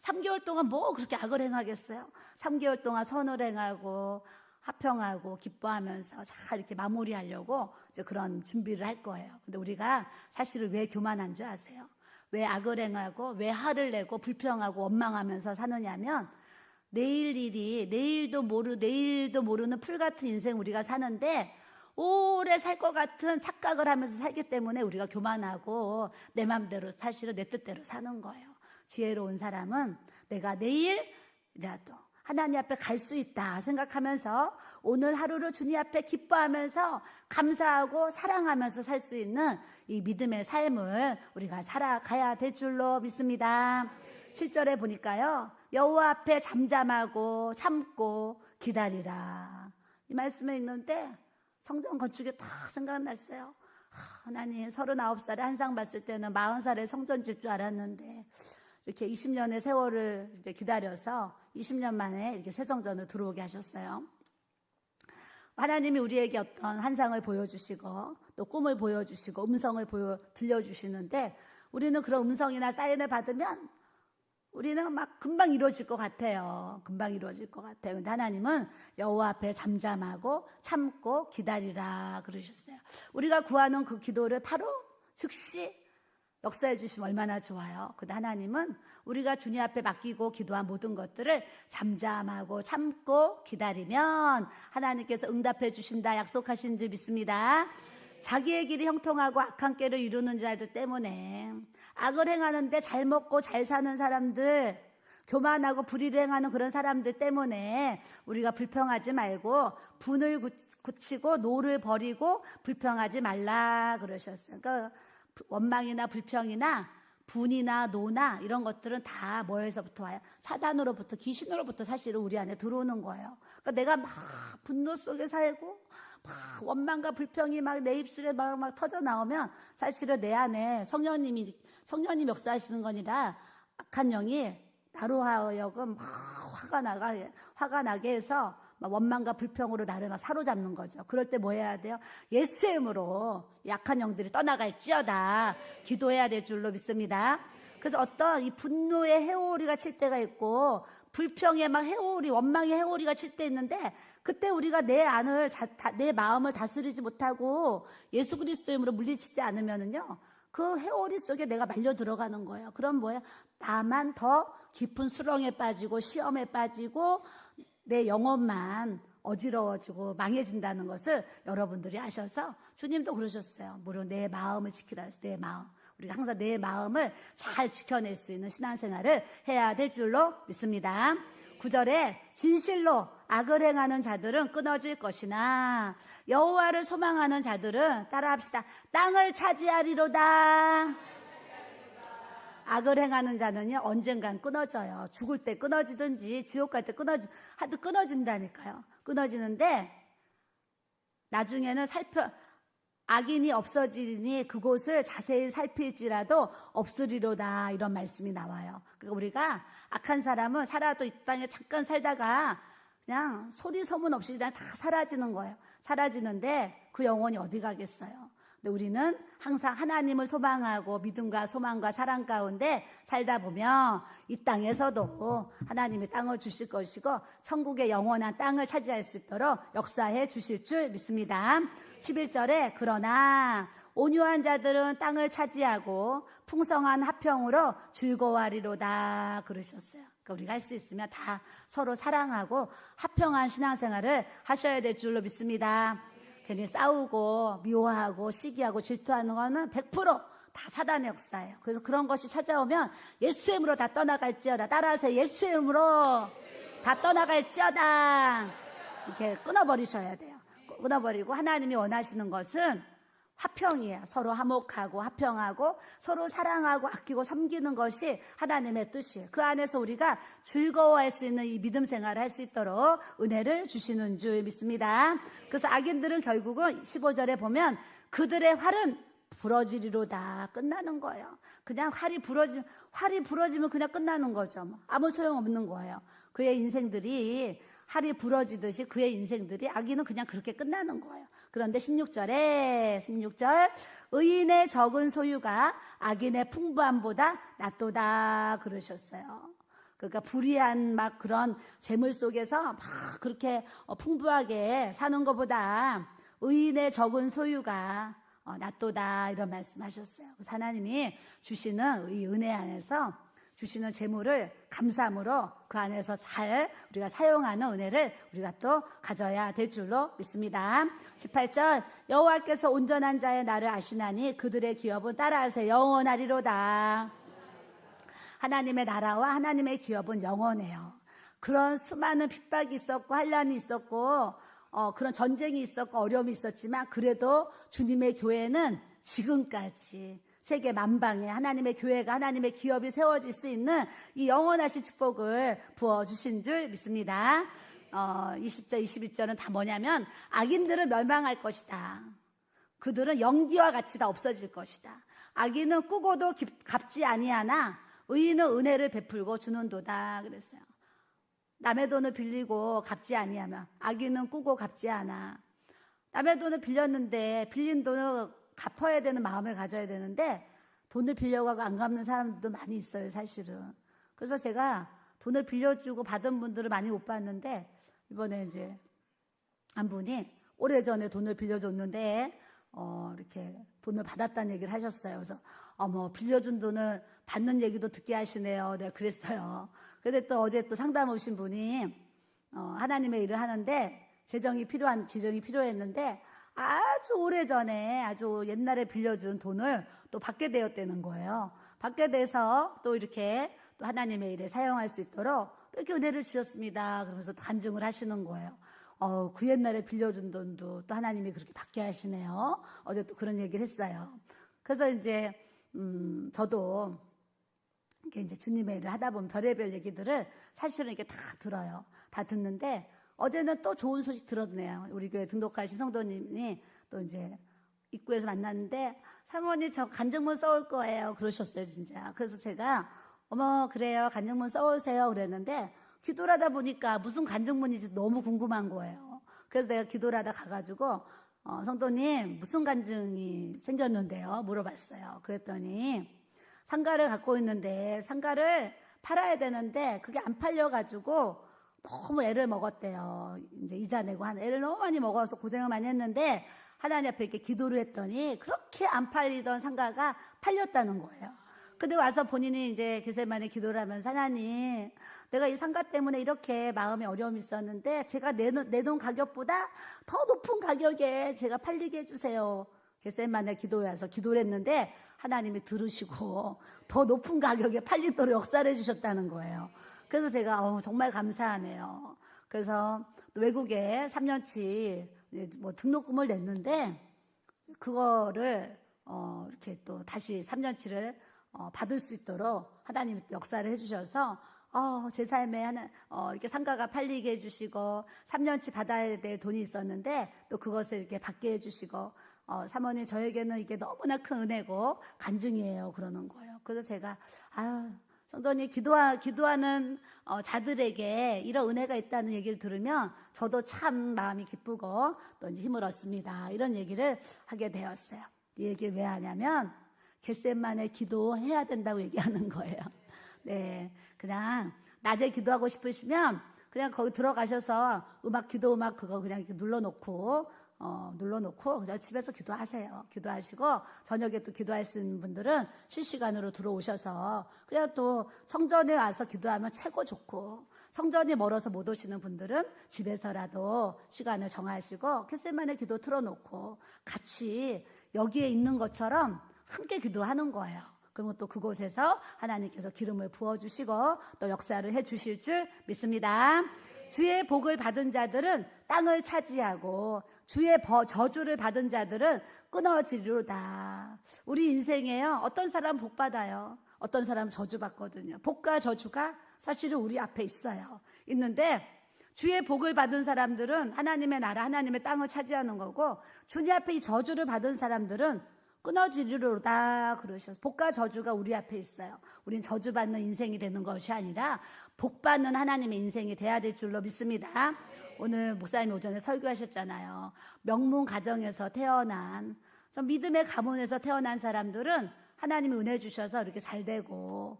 3개월 동안 뭐 그렇게 악을 행하겠어요? 3개월 동안 선을 행하고 화평하고 기뻐하면서 잘 이렇게 마무리하려고 이제 그런 준비를 할 거예요. 근데 우리가 사실은 왜 교만한 줄 아세요? 왜 악을 행하고 왜 화를 내고 불평하고 원망하면서 사느냐면 내일도 모르는 풀 같은 인생 우리가 사는데 오래 살 것 같은 착각을 하면서 살기 때문에 우리가 교만하고 내 맘대로 사실은 내 뜻대로 사는 거예요. 지혜로운 사람은 내가 내일이라도 하나님 앞에 갈 수 있다 생각하면서 오늘 하루를 주님 앞에 기뻐하면서 감사하고 사랑하면서 살 수 있는 이 믿음의 삶을 우리가 살아가야 될 줄로 믿습니다. 7절에 보니까요, 여호와 앞에 잠잠하고 참고 기다리라, 이 말씀에 있는데 성전 건축이 딱 생각났어요. 하나님, 39살에 한상 봤을 때는 40살에 성전 질 줄 알았는데 이렇게 20년의 세월을 이제 기다려서 20년 만에 이렇게 새 성전을 들어오게 하셨어요. 하나님이 우리에게 어떤 환상을 보여주시고 또 꿈을 보여주시고 음성을 들려주시는데 우리는 그런 음성이나 사인을 받으면 우리는 막 금방 이루어질 것 같아요. 금방 이루어질 것 같아요. 근데 하나님은 여호와 앞에 잠잠하고 참고 기다리라 그러셨어요. 우리가 구하는 그 기도를 바로 즉시 역사해 주시면 얼마나 좋아요. 근데 하나님은 우리가 주님 앞에 맡기고 기도한 모든 것들을 잠잠하고 참고 기다리면 하나님께서 응답해 주신다 약속하신 줄 믿습니다. 자기의 길이 형통하고 악한 길을 이루는 자들 때문에, 악을 행하는데 잘 먹고 잘 사는 사람들, 교만하고 불의를 행하는 그런 사람들 때문에 우리가 불평하지 말고 분을 굳히고 노를 버리고 불평하지 말라 그러셨어요. 그러니까 원망이나 불평이나 분이나 노나 이런 것들은 다 뭐에서부터 와요? 사단으로부터, 귀신으로부터 사실은 우리 안에 들어오는 거예요. 그러니까 내가 막 분노 속에 살고 막 원망과 불평이 막 내 입술에 막 터져 나오면 사실은 내 안에 성령님이 역사하시는 거니라 악한 영이 나로 하여금 막 화가 나게 해서 막 원망과 불평으로 나를 막 사로잡는 거죠. 그럴 때 뭐 해야 돼요? 예수 이름으로 약한 영들이 떠나갈지어다 기도해야 될 줄로 믿습니다. 그래서 어떤 이 분노의 해오리가 칠 때가 있고 불평의 막 해오리, 원망의 해오리가 칠 때 있는데, 그때 우리가 내 마음을 다스리지 못하고 예수 그리스도의 이름으로 물리치지 않으면은요, 그 해오리 속에 내가 말려 들어가는 거예요. 그럼 뭐예요? 나만 더 깊은 수렁에 빠지고 시험에 빠지고 내 영혼만 어지러워지고 망해진다는 것을 여러분들이 아셔서 주님도 그러셨어요. 물론 내 마음을 지키라 해서 내 마음. 우리가 항상 내 마음을 잘 지켜낼 수 있는 신앙생활을 해야 될 줄로 믿습니다. 9절에 진실로 악을 행하는 자들은 끊어질 것이나 여호와를 소망하는 자들은, 따라합시다, 땅을 차지하리로다. 악을 행하는 자는요 언젠간 끊어져요. 죽을 때 끊어지든지 지옥 갈 때 하여튼 끊어진다니까요. 끊어지는데 나중에는 악인이 없어지니 그곳을 자세히 살필지라도 없으리로다, 이런 말씀이 나와요. 그러니까 우리가 악한 사람은 살아도 이 땅에 잠깐 살다가 그냥 소리 소문 없이 그냥 다 사라지는 거예요. 사라지는데 그 영혼이 어디 가겠어요? 근데 우리는 항상 하나님을 소망하고 믿음과 소망과 사랑 가운데 살다 보면 이 땅에서도 하나님이 땅을 주실 것이고 천국의 영원한 땅을 차지할 수 있도록 역사해 주실 줄 믿습니다. 11절에 그러나 온유한 자들은 땅을 차지하고 풍성한 화평으로 즐거워하리로다 그러셨어요. 그러니까 우리가 할 수 있으면 다 서로 사랑하고 화평한 신앙생활을 하셔야 될 줄로 믿습니다. 괜히 싸우고 미워하고 시기하고 질투하는 거는 100%다 사단의 역사예요. 그래서 그런 것이 찾아오면 예수의 이름으로 다 떠나갈지어다. 따라하세요. 예수의 이름으로 다 떠나갈지어다. 이렇게 끊어버리셔야 돼요. 끊어버리고 하나님이 원하시는 것은 화평이에요. 서로 화목하고 화평하고 서로 사랑하고 아끼고 섬기는 것이 하나님의 뜻이에요. 그 안에서 우리가 즐거워할 수 있는 이 믿음 생활을 할 수 있도록 은혜를 주시는 줄 믿습니다. 그래서 악인들은 결국은 15절에 보면 그들의 활은 부러지리로다 끝나는 거예요. 그냥 활이 부러지면 그냥 끝나는 거죠. 아무 소용없는 거예요. 그의 인생들이 활이 부러지듯이 그의 인생들이 악인은 그냥 그렇게 끝나는 거예요. 그런데 16절 의인의 적은 소유가 악인의 풍부함보다 낫도다 그러셨어요. 그러니까 불의한 막 그런 재물 속에서 막 그렇게 풍부하게 사는 것보다 의인의 적은 소유가 낫도다 이런 말씀하셨어요. 그래서 하나님이 주시는 이 은혜 안에서 주시는 재물을 감사함으로 그 안에서 잘 우리가 사용하는 은혜를 우리가 또 가져야 될 줄로 믿습니다. 18절 여호와께서 온전한 자의 나를 아시나니 그들의 기업은 따라하세요. 영원하리로다. 하나님의 나라와 하나님의 기업은 영원해요. 그런 수많은 핍박이 있었고 환난이 있었고 그런 전쟁이 있었고 어려움이 있었지만 그래도 주님의 교회는 지금까지 세계 만방에 하나님의 교회가 하나님의 기업이 세워질 수 있는 이 영원하신 축복을 부어주신 줄 믿습니다. 20절 21절은 다 뭐냐면 악인들은 멸망할 것이다. 그들은 연기와 같이 다 없어질 것이다. 악인은 꾸고도 갚지 아니하나 의인은 은혜를 베풀고 주는도다 그랬어요. 남의 돈을 빌리고 갚지 아니하면 악인은 꾸고 갚지 않아. 남의 돈을 빌렸는데 빌린 돈을 갚아야 되는 마음을 가져야 되는데 돈을 빌려가고 안 갚는 사람들도 많이 있어요 사실은. 그래서 제가 돈을 빌려주고 받은 분들을 많이 못 봤는데 이번에 이제 한 분이 오래전에 돈을 빌려줬는데 이렇게 돈을 받았다는 얘기를 하셨어요. 그래서 빌려준 돈을 받는 얘기도 듣게 하시네요. 내가 그랬어요. 근데 또 어제 또 상담 오신 분이 하나님의 일을 하는데 재정이 필요했는데 아주 오래전에 아주 옛날에 빌려준 돈을 또 받게 되었다는 거예요. 받게 돼서 또 이렇게 또 하나님의 일에 사용할 수 있도록 또 이렇게 은혜를 주셨습니다. 그러면서 또 간증을 하시는 거예요. 그 옛날에 빌려준 돈도 또 하나님이 그렇게 받게 하시네요. 어제 또 그런 얘기를 했어요. 그래서 이제 저도 이렇게 이제 주님의 일을 하다 보면 별의별 얘기들을 사실은 이렇게 다 들어요. 다 듣는데 어제는 또 좋은 소식 들었네요. 우리 교회 등록하신 성도님이 또 이제 입구에서 만났는데 사모님 저 간증문 써올 거예요. 그러셨어요, 진짜. 그래서 제가 그래요. 간증문 써오세요. 그랬는데 기도를 하다 보니까 무슨 간증문인지 너무 궁금한 거예요. 그래서 내가 기도를 하다 가가지고 성도님 무슨 간증이 생겼는데요? 물어봤어요. 그랬더니 상가를 갖고 있는데 상가를 팔아야 되는데 그게 안 팔려가지고 너무 애를 먹었대요. 이제 이자 내고 애를 너무 많이 먹어서 고생을 많이 했는데 하나님 앞에 이렇게 기도를 했더니 그렇게 안 팔리던 상가가 팔렸다는 거예요. 근데 와서 본인이 이제 겟세마네 기도를 하면서 하나님 내가 이 상가 때문에 이렇게 마음에 어려움이 있었는데 제가 내놓은 가격보다 더 높은 가격에 제가 팔리게 해주세요. 겟세마네 기도에 와서 기도를 했는데 하나님이 들으시고 더 높은 가격에 팔리도록 역사를 해주셨다는 거예요. 그래서 제가 정말 감사하네요. 그래서 외국에 3년치 등록금을 냈는데 그거를 이렇게 또 다시 3년치를 받을 수 있도록 하나님이 역사를 해주셔서 제 삶에 이렇게 상가가 팔리게 해주시고 3년치 받아야 될 돈이 있었는데 또 그것을 이렇게 받게 해주시고 사모님 저에게는 이게 너무나 큰 은혜고 간증이에요 그러는 거예요. 그래서 제가 성전이 기도하는 자들에게 이런 은혜가 있다는 얘기를 들으면 저도 참 마음이 기쁘고 또 이제 힘을 얻습니다. 이런 얘기를 하게 되었어요. 이 얘기를 왜 하냐면 겟셋만에 기도해야 된다고 얘기하는 거예요. 네, 그냥 낮에 기도하고 싶으시면 그냥 거기 들어가셔서 기도 음악 그거 그냥 이렇게 눌러놓고 그냥 집에서 기도하세요. 기도하시고 저녁에 또 기도할 수 있는 분들은 실시간으로 들어오셔서 그냥 또 성전에 와서 기도하면 최고 좋고, 성전이 멀어서 못 오시는 분들은 집에서라도 시간을 정하시고 겟셋만의 기도 틀어놓고 같이 여기에 있는 것처럼 함께 기도하는 거예요. 그러면 또 그곳에서 하나님께서 기름을 부어주시고 또 역사를 해주실 줄 믿습니다. 주의 복을 받은 자들은 땅을 차지하고 주의 저주를 받은 자들은 끊어지리로다. 우리 인생에요, 어떤 사람 복 받아요, 어떤 사람 저주 받거든요. 복과 저주가 사실은 우리 앞에 있는데 주의 복을 받은 사람들은 하나님의 나라, 하나님의 땅을 차지하는 거고, 주님 앞에 이 저주를 받은 사람들은 끊어지리로다 그러셔서, 복과 저주가 우리 앞에 있어요. 우린 저주받는 인생이 되는 것이 아니라 복받는 하나님의 인생이 돼야 될 줄로 믿습니다. 오늘 목사님 오전에 설교하셨잖아요. 명문 가정에서 태어난, 좀 믿음의 가문에서 태어난 사람들은 하나님이 은혜 주셔서 이렇게 잘 되고,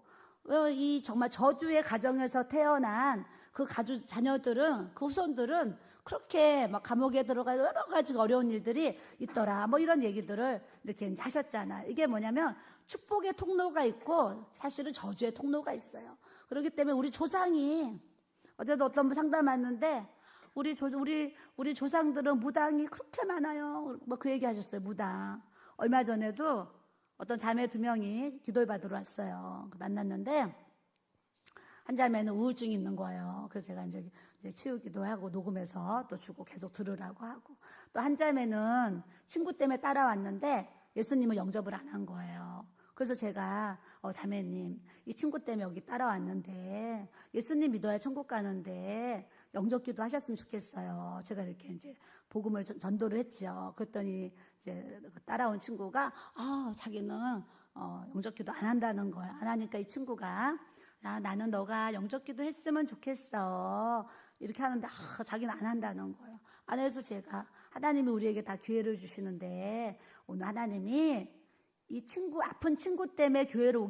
이 정말 저주의 가정에서 태어난 그 자녀들은, 그 후손들은 그렇게 막 감옥에 들어가 여러 가지 어려운 일들이 있더라. 뭐 이런 얘기들을 이렇게 이제 하셨잖아요. 이게 뭐냐면 축복의 통로가 있고 사실은 저주의 통로가 있어요. 그렇기 때문에 우리 조상이, 어제도 어떤 분 상담 왔는데 우리 조상들은 무당이 그렇게 많아요. 뭐 그 얘기 하셨어요. 무당. 얼마 전에도 어떤 자매 2명이 기도를 받으러 왔어요. 만났는데 한 자매는 우울증이 있는 거예요. 그래서 제가 이제 치우기도 하고 녹음해서 또 주고 계속 들으라고 하고, 또 한 자매는 친구 때문에 따라왔는데 예수님을 영접을 안 한 거예요. 그래서 제가 자매님, 이 친구 때문에 여기 따라왔는데 예수님 믿어야 천국 가는데 영접기도 하셨으면 좋겠어요. 제가 이렇게 이제 복음을 전도를 했죠. 그랬더니 이제 따라온 친구가 자기는 영접기도 안 한다는 거야. 안 하니까 이 친구가 나는 너가 영접기도 했으면 좋겠어. 이렇게 하는데 자기는 안 한다는 거예요. 안 해서 제가, 하나님이 우리에게 다 기회를 주시는데 오늘 하나님이 이 아픈 친구 때문에 교회로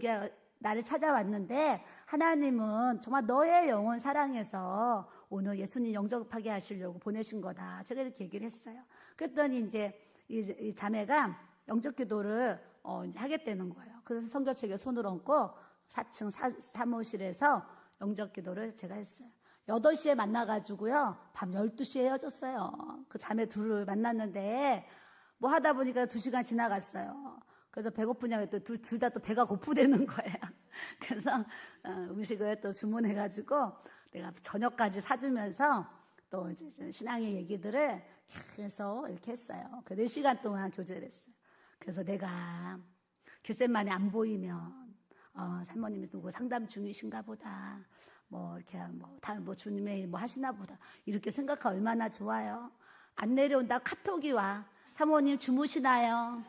나를 찾아왔는데 하나님은 정말 너의 영혼 사랑해서 오늘 예수님 영접하게 하시려고 보내신 거다. 제가 이렇게 얘기를 했어요. 그랬더니 이제 이 자매가 영접기도를 하겠다는 거예요. 그래서 성교책에 손을 얹고 4층 사무실에서 영접기도를 제가 했어요. 8시에 만나가지고요, 밤 12시에 헤어졌어요. 그 자매 둘을 만났는데 뭐 하다 보니까 2시간 지나갔어요. 그래서 배고프냐고 했더니 둘 다 또 배가 고프대는 거예요. 그래서 음식을 또 주문해가지고 내가 저녁까지 사주면서 또 이제 신앙의 얘기들을 해서 이렇게 했어요. 그 4시간 동안 교제를 했어요. 그래서 내가 겟셋만에 안 보이면 사모님이 누구 상담 중이신가 보다, 뭐 이렇게 뭐 주님의 뭐 하시나 보다, 이렇게 생각하면 얼마나 좋아요. 안 내려온다 카톡이 와. 사모님 주무시나요?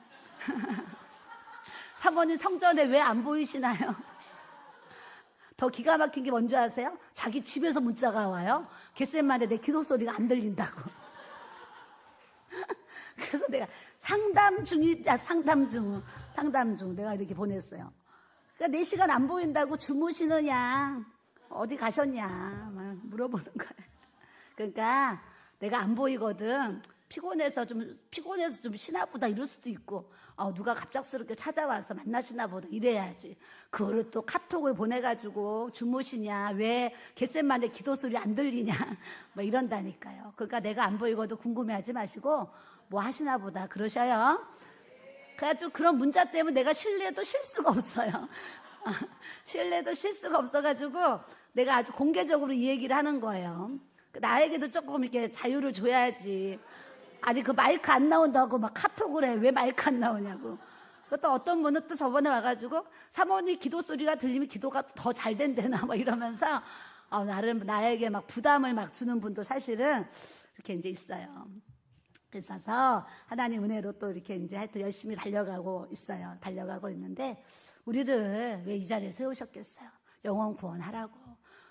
사모님 성전에 왜 안 보이시나요? 더 기가 막힌 게 뭔지 아세요? 자기 집에서 문자가 와요. 겟셋만에 내 기도 소리가 안 들린다고. 그래서 내가 상담 중 내가 이렇게 보냈어요. 그러니까 4시간 안 보인다고 주무시느냐, 어디 가셨냐 막 물어보는 거예요. 그러니까 내가 안 보이거든, 피곤해서 좀 쉬나 보다 이럴 수도 있고, 누가 갑작스럽게 찾아와서 만나시나 보다 이래야지. 그거를 또 카톡을 보내가지고 주무시냐, 왜 겟셋만에 기도 소리 안 들리냐 뭐 이런다니까요. 그러니까 내가 안 보이고도 궁금해하지 마시고 뭐 하시나 보다 그러셔요. 그래가지고 그런 문자 때문에 내가 신뢰도 쉴 수가 없어요. 신뢰도 쉴 수가 없어가지고 내가 아주 공개적으로 이 얘기를 하는 거예요. 나에게도 조금 이렇게 자유를 줘야지. 아니 그 마이크 안 나온다고 막 카톡을 해. 왜 마이크 안 나오냐고. 또 어떤 분은 또 저번에 와가지고 사모님 기도 소리가 들리면 기도가 더 잘 된대나 막 이러면서 나에게 막 부담을 막 주는 분도 사실은 이렇게 이제 있어요. 그래서 하나님 은혜로 또 이렇게 이제 하여튼 열심히 달려가고 있어요. 달려가고 있는데 우리를 왜 이 자리에 세우셨겠어요? 영혼 구원하라고.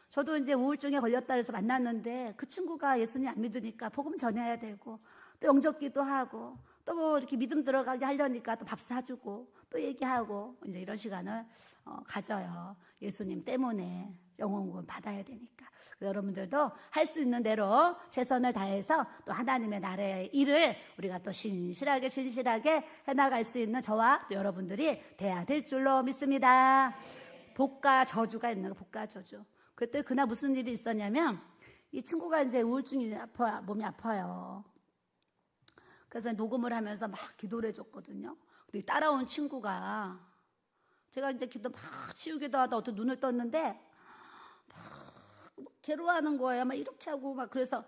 저도 이제 우울증에 걸렸다 해서 만났는데 그 친구가 예수님 안 믿으니까 복음 전해야 되고 또 영접기도 하고 또 뭐 이렇게 믿음 들어가게 하려니까 또 밥 사주고 또 얘기하고 이제 이런 시간을 가져요. 예수님 때문에 영혼 구원 받아야 되니까. 여러분들도 할 수 있는 대로 최선을 다해서 또 하나님의 나라의 일을 우리가 또 신실하게 해나갈 수 있는 저와 또 여러분들이 돼야 될 줄로 믿습니다. 복과 저주가 있는 거, 복과 저주. 그때 그날 무슨 일이 있었냐면 이 친구가 이제 우울증이 아파요. 몸이 아파요. 그래서 녹음을 하면서 막 기도를 해줬거든요. 근데 따라온 친구가 제가 이제 기도 막 치우기도 하다 어떤 눈을 떴는데 막 괴로워하는 거예요. 막 이렇게 하고 막 그래서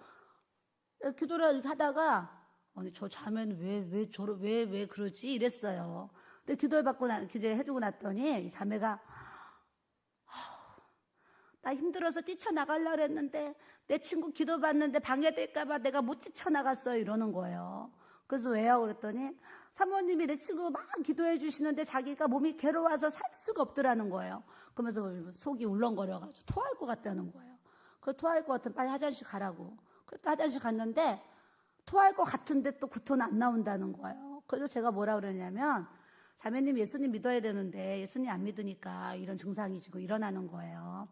기도를 하다가 아니 저 자매는 왜 그러지 이랬어요. 근데 기도해주고 났더니 이 자매가 나 힘들어서 뛰쳐나가려고 했는데 내 친구 기도받는데 방해될까봐 내가 못 뛰쳐나갔어요 이러는 거예요. 그래서 왜요? 그랬더니 사모님이 내 친구 막 기도해 주시는데 자기가 몸이 괴로워서 살 수가 없더라는 거예요. 그러면서 속이 울렁거려가지고 토할 것 같다는 거예요. 그 토할 것 같으면 빨리 화장실 가라고. 그래서 화장실 갔는데 토할 것 같은데 또 구토는 안 나온다는 거예요. 그래서 제가 뭐라 그러냐면 자매님 예수님 믿어야 되는데 예수님 안 믿으니까 이런 증상이 지금 일어나는 거예요.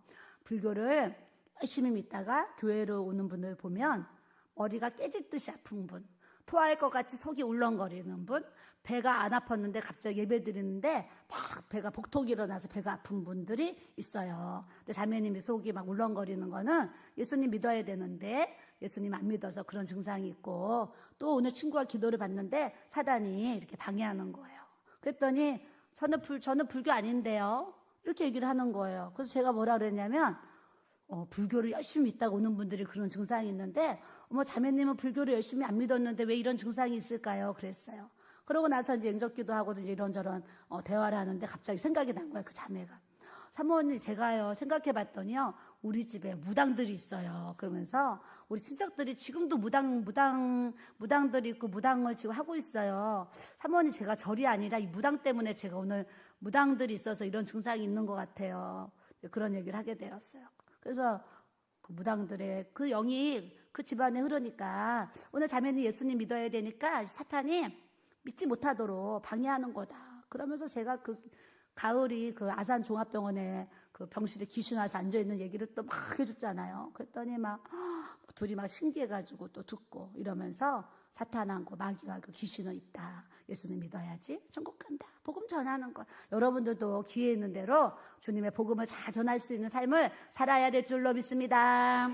불교를 열심히 믿다가 교회로 오는 분을 보면 머리가 깨질 듯이 아픈 분, 토할 것 같이 속이 울렁거리는 분, 배가 안 아팠는데 갑자기 예배 드리는데 막 배가 복통이 일어나서 배가 아픈 분들이 있어요. 근데 자매님이 속이 막 울렁거리는 거는 예수님 믿어야 되는데 예수님 안 믿어서 그런 증상이 있고 또 오늘 친구가 기도를 받는데 사단이 이렇게 방해하는 거예요. 그랬더니 저는 불교 아닌데요. 이렇게 얘기를 하는 거예요. 그래서 제가 뭐라 그랬냐면 불교를 열심히 믿다가 오는 분들이 그런 증상이 있는데 자매님은 불교를 열심히 안 믿었는데 왜 이런 증상이 있을까요? 그랬어요. 그러고 나서 이제 영접기도 하고 이제 이런저런 대화를 하는데 갑자기 생각이 난 거예요. 그 자매가. 사모님 제가요 생각해 봤더니요 우리 집에 무당들이 있어요. 그러면서 우리 친척들이 지금도 무당들이 있고 무당을 지금 하고 있어요. 사모님 제가 절이 아니라 이 무당 때문에 제가 오늘 무당들이 있어서 이런 증상이 있는 것 같아요. 그런 얘기를 하게 되었어요. 그래서 그 무당들의 그 영이 그 집안에 흐르니까 오늘 자매는 예수님 믿어야 되니까 사탄이 믿지 못하도록 방해하는 거다. 그러면서 제가 그 가을이 그 아산 종합병원에 그 병실에 귀신 와서 앉아있는 얘기를 또 막 해줬잖아요. 그랬더니 막 둘이 막 신기해가지고 또 듣고 이러면서 사탄하고 마귀와 그 귀신은 있다. 예수님 믿어야지 천국 간다. 복음 전하는 것. 여러분들도 기회 있는 대로 주님의 복음을 잘 전할 수 있는 삶을 살아야 될 줄로 믿습니다.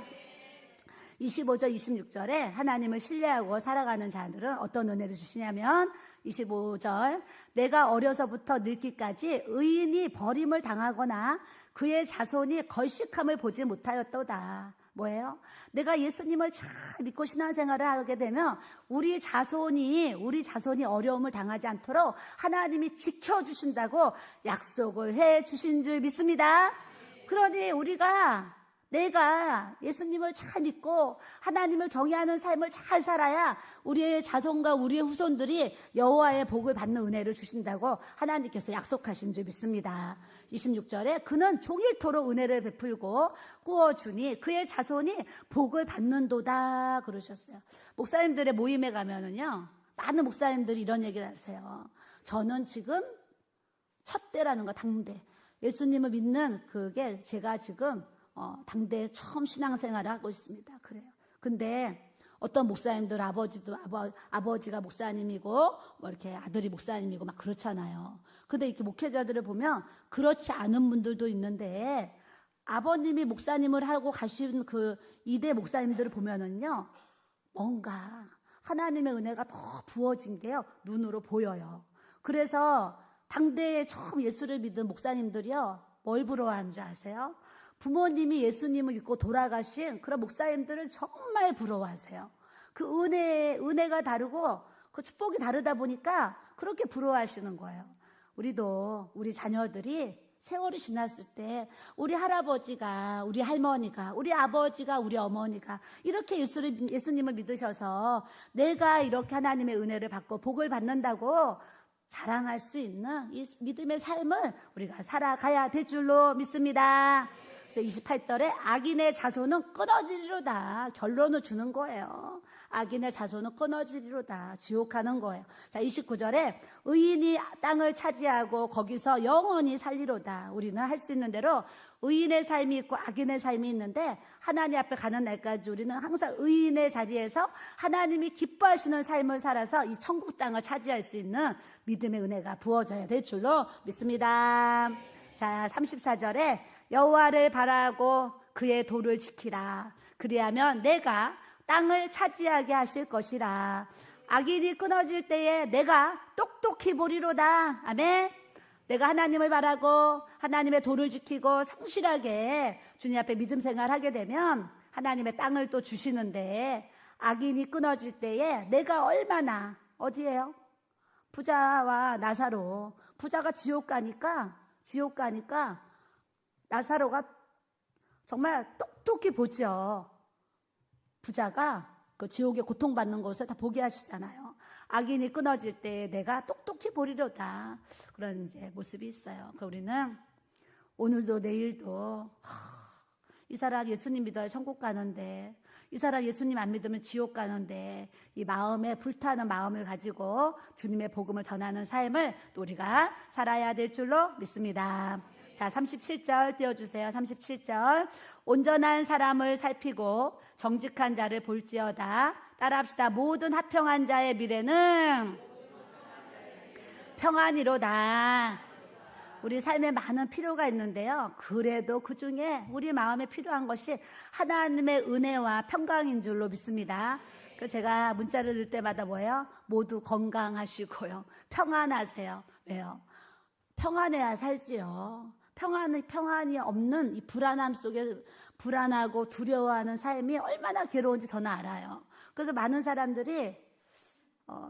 25절 26절에 하나님을 신뢰하고 살아가는 자들은 어떤 은혜를 주시냐면 25절 내가 어려서부터 늙기까지 의인이 버림을 당하거나 그의 자손이 걸식함을 보지 못하였도다. 뭐예요? 내가 예수님을 잘 믿고 신앙생활을 하게 되면 우리 자손이 어려움을 당하지 않도록 하나님이 지켜주신다고 약속을 해주신 줄 믿습니다. 그러니 내가 예수님을 잘 믿고 하나님을 경외하는 삶을 잘 살아야 우리의 자손과 우리의 후손들이 여호와의 복을 받는 은혜를 주신다고 하나님께서 약속하신 줄 믿습니다. 26절에 그는 종일토록 은혜를 베풀고 꾸어주니 그의 자손이 복을 받는도다 그러셨어요. 목사님들의 모임에 가면은요 많은 목사님들이 이런 얘기를 하세요. 저는 지금 첫 때라는 거 당대 예수님을 믿는 그게 제가 지금 당대에 처음 신앙생활을 하고 있습니다. 그래요. 근데 어떤 목사님들 아버지가 목사님이고 뭐 이렇게 아들이 목사님이고 막 그렇잖아요. 근데 이렇게 목회자들을 보면 그렇지 않은 분들도 있는데 아버님이 목사님을 하고 가신 그 이대 목사님들을 보면은요 뭔가 하나님의 은혜가 더 부어진 게요 눈으로 보여요. 그래서 당대에 처음 예수를 믿은 목사님들이요 뭘 부러워하는 줄 아세요? 부모님이 예수님을 믿고 돌아가신 그런 목사님들을 정말 부러워하세요. 그 은혜가 다르고 그 축복이 다르다 보니까 그렇게 부러워하시는 거예요. 우리 자녀들이 세월이 지났을 때 우리 할아버지가, 우리 할머니가, 우리 아버지가, 우리 어머니가 이렇게 예수님을 믿으셔서 내가 이렇게 하나님의 은혜를 받고 복을 받는다고 자랑할 수 있는 이 믿음의 삶을 우리가 살아가야 될 줄로 믿습니다. 그래서 28절에 악인의 자손은 끊어지리로다. 결론을 주는 거예요. 악인의 자손은 끊어지리로다. 지옥하는 거예요. 자, 29절에 의인이 땅을 차지하고 거기서 영원히 살리로다. 우리는 할 수 있는 대로 의인의 삶이 있고 악인의 삶이 있는데 하나님 앞에 가는 날까지 우리는 항상 의인의 자리에서 하나님이 기뻐하시는 삶을 살아서 이 천국 땅을 차지할 수 있는 믿음의 은혜가 부어져야 될 줄로 믿습니다. 자, 34절에 여호와를 바라고 그의 도를 지키라. 그리하면 내가 땅을 차지하게 하실 것이라. 악인이 끊어질 때에 내가 똑똑히 보리로다. 아멘. 내가 하나님을 바라고 하나님의 도를 지키고 성실하게 주님 앞에 믿음 생활하게 되면 하나님의 땅을 또 주시는데, 악인이 끊어질 때에 내가 얼마나, 어디에요? 부자와 나사로. 부자가 지옥 가니까 나사로가 정말 똑똑히 보죠. 부자가 그 지옥에 고통받는 것을 다 보게 하시잖아요. 악인이 끊어질 때 내가 똑똑히 보리로다. 그런 이제 모습이 있어요. 그 우리는 오늘도 내일도 이 사람 예수님 믿어야 천국 가는데, 이 사람 예수님 안 믿으면 지옥 가는데, 이 마음에 불타는 마음을 가지고 주님의 복음을 전하는 삶을 또 우리가 살아야 될 줄로 믿습니다. 자, 37절 띄워주세요. 37절. 온전한 사람을 살피고 정직한 자를 볼지어다. 따라합시다. 모든 합평한 자의 미래는 평안이로다. 우리 삶에 많은 필요가 있는데요. 그래도 그 중에 우리 마음에 필요한 것이 하나님의 은혜와 평강인 줄로 믿습니다. 그래서 제가 문자를 넣을 때마다 뭐예요? 모두 건강하시고요. 평안하세요. 왜요? 평안해야 살지요. 평안이 없는 이 불안함 속에 불안하고 두려워하는 삶이 얼마나 괴로운지 저는 알아요. 그래서 많은 사람들이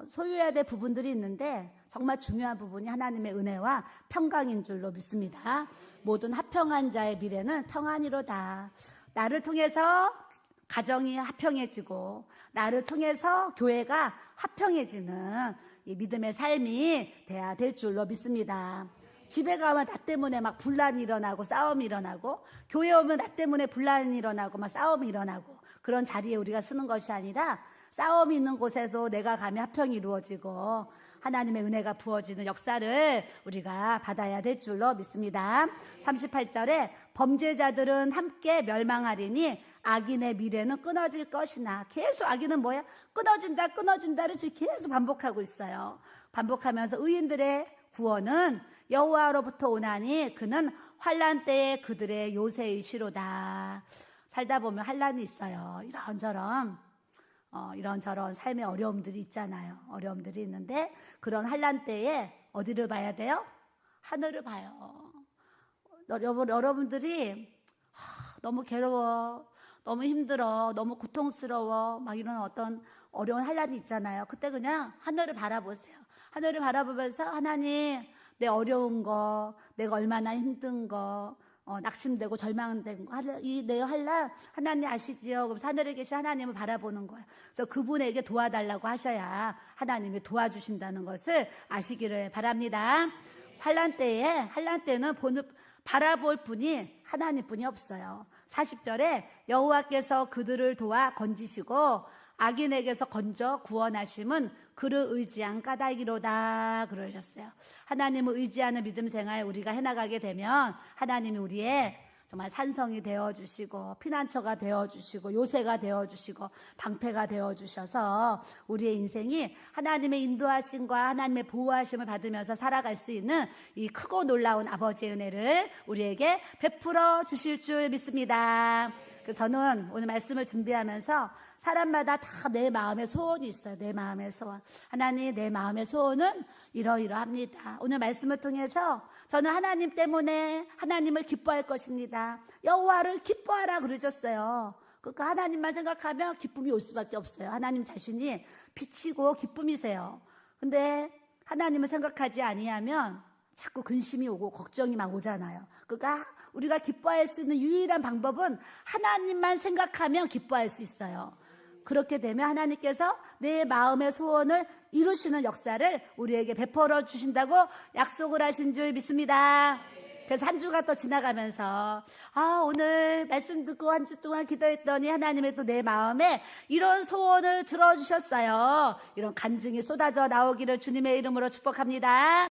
소유해야 될 부분들이 있는데 정말 중요한 부분이 하나님의 은혜와 평강인 줄로 믿습니다. 모든 합평한 자의 미래는 평안이로다. 나를 통해서 가정이 합평해지고 나를 통해서 교회가 합평해지는 이 믿음의 삶이 돼야 될 줄로 믿습니다. 집에 가면 나 때문에 막 분란이 일어나고 싸움이 일어나고, 교회 오면 나 때문에 분란이 일어나고 막 싸움이 일어나고, 그런 자리에 우리가 쓰는 것이 아니라 싸움이 있는 곳에서 내가 가면 합평이 이루어지고 하나님의 은혜가 부어지는 역사를 우리가 받아야 될 줄로 믿습니다. 38절에 범죄자들은 함께 멸망하리니 악인의 미래는 끊어질 것이나. 계속 악인은 뭐야? 끊어진다를 지금 계속 반복하고 있어요. 반복하면서 의인들의 구원은 여호와로부터 오나니 그는 환난 때에 그들의 요새이시로다. 살다 보면 환난이 있어요. 이런저런 삶의 어려움들이 있잖아요. 어려움들이 있는데 그런 환난 때에 어디를 봐야 돼요? 하늘을 봐요. 여러분들이 너무 괴로워, 너무 힘들어, 너무 고통스러워, 막 이런 어떤 어려운 환난이 있잖아요. 그때 그냥 하늘을 바라보세요. 하늘을 바라보면서 하나님, 내 어려운 거, 내가 얼마나 힘든 거, 낙심되고 절망된 거, 내 환난 하나님 아시지요? 그래서 하늘에 계신 하나님을 바라보는 거예요. 그래서 그분에게 도와달라고 하셔야 하나님이 도와주신다는 것을 아시기를 바랍니다. 환난 때는 바라볼 분이 하나님뿐이 없어요. 40절에 여호와께서 그들을 도와 건지시고 악인에게서 건져 구원하심은 그를 의지한 까닭이로다 그러셨어요. 하나님을 의지하는 믿음 생활 우리가 해나가게 되면 하나님이 우리의 정말 산성이 되어주시고 피난처가 되어주시고 요새가 되어주시고 방패가 되어주셔서 우리의 인생이 하나님의 인도하심과 하나님의 보호하심을 받으면서 살아갈 수 있는 이 크고 놀라운 아버지의 은혜를 우리에게 베풀어 주실 줄 믿습니다. 저는 오늘 말씀을 준비하면서 사람마다 다 내 마음의 소원이 있어요. 내 마음의 소원. 하나님, 내 마음의 소원은 이러이러합니다. 오늘 말씀을 통해서 저는 하나님 때문에 하나님을 기뻐할 것입니다. 여호와를 기뻐하라 그러셨어요. 그러니까 하나님만 생각하면 기쁨이 올 수밖에 없어요. 하나님 자신이 빛이고 기쁨이세요. 근데 하나님을 생각하지 아니하면 자꾸 근심이 오고 걱정이 막 오잖아요. 그러니까 우리가 기뻐할 수 있는 유일한 방법은 하나님만 생각하면 기뻐할 수 있어요. 그렇게 되면 하나님께서 내 마음의 소원을 이루시는 역사를 우리에게 베풀어 주신다고 약속을 하신 줄 믿습니다. 그래서 한 주가 또 지나가면서 오늘 말씀 듣고 한 주 동안 기도했더니 하나님의 또 내 마음에 이런 소원을 들어주셨어요. 이런 간증이 쏟아져 나오기를 주님의 이름으로 축복합니다.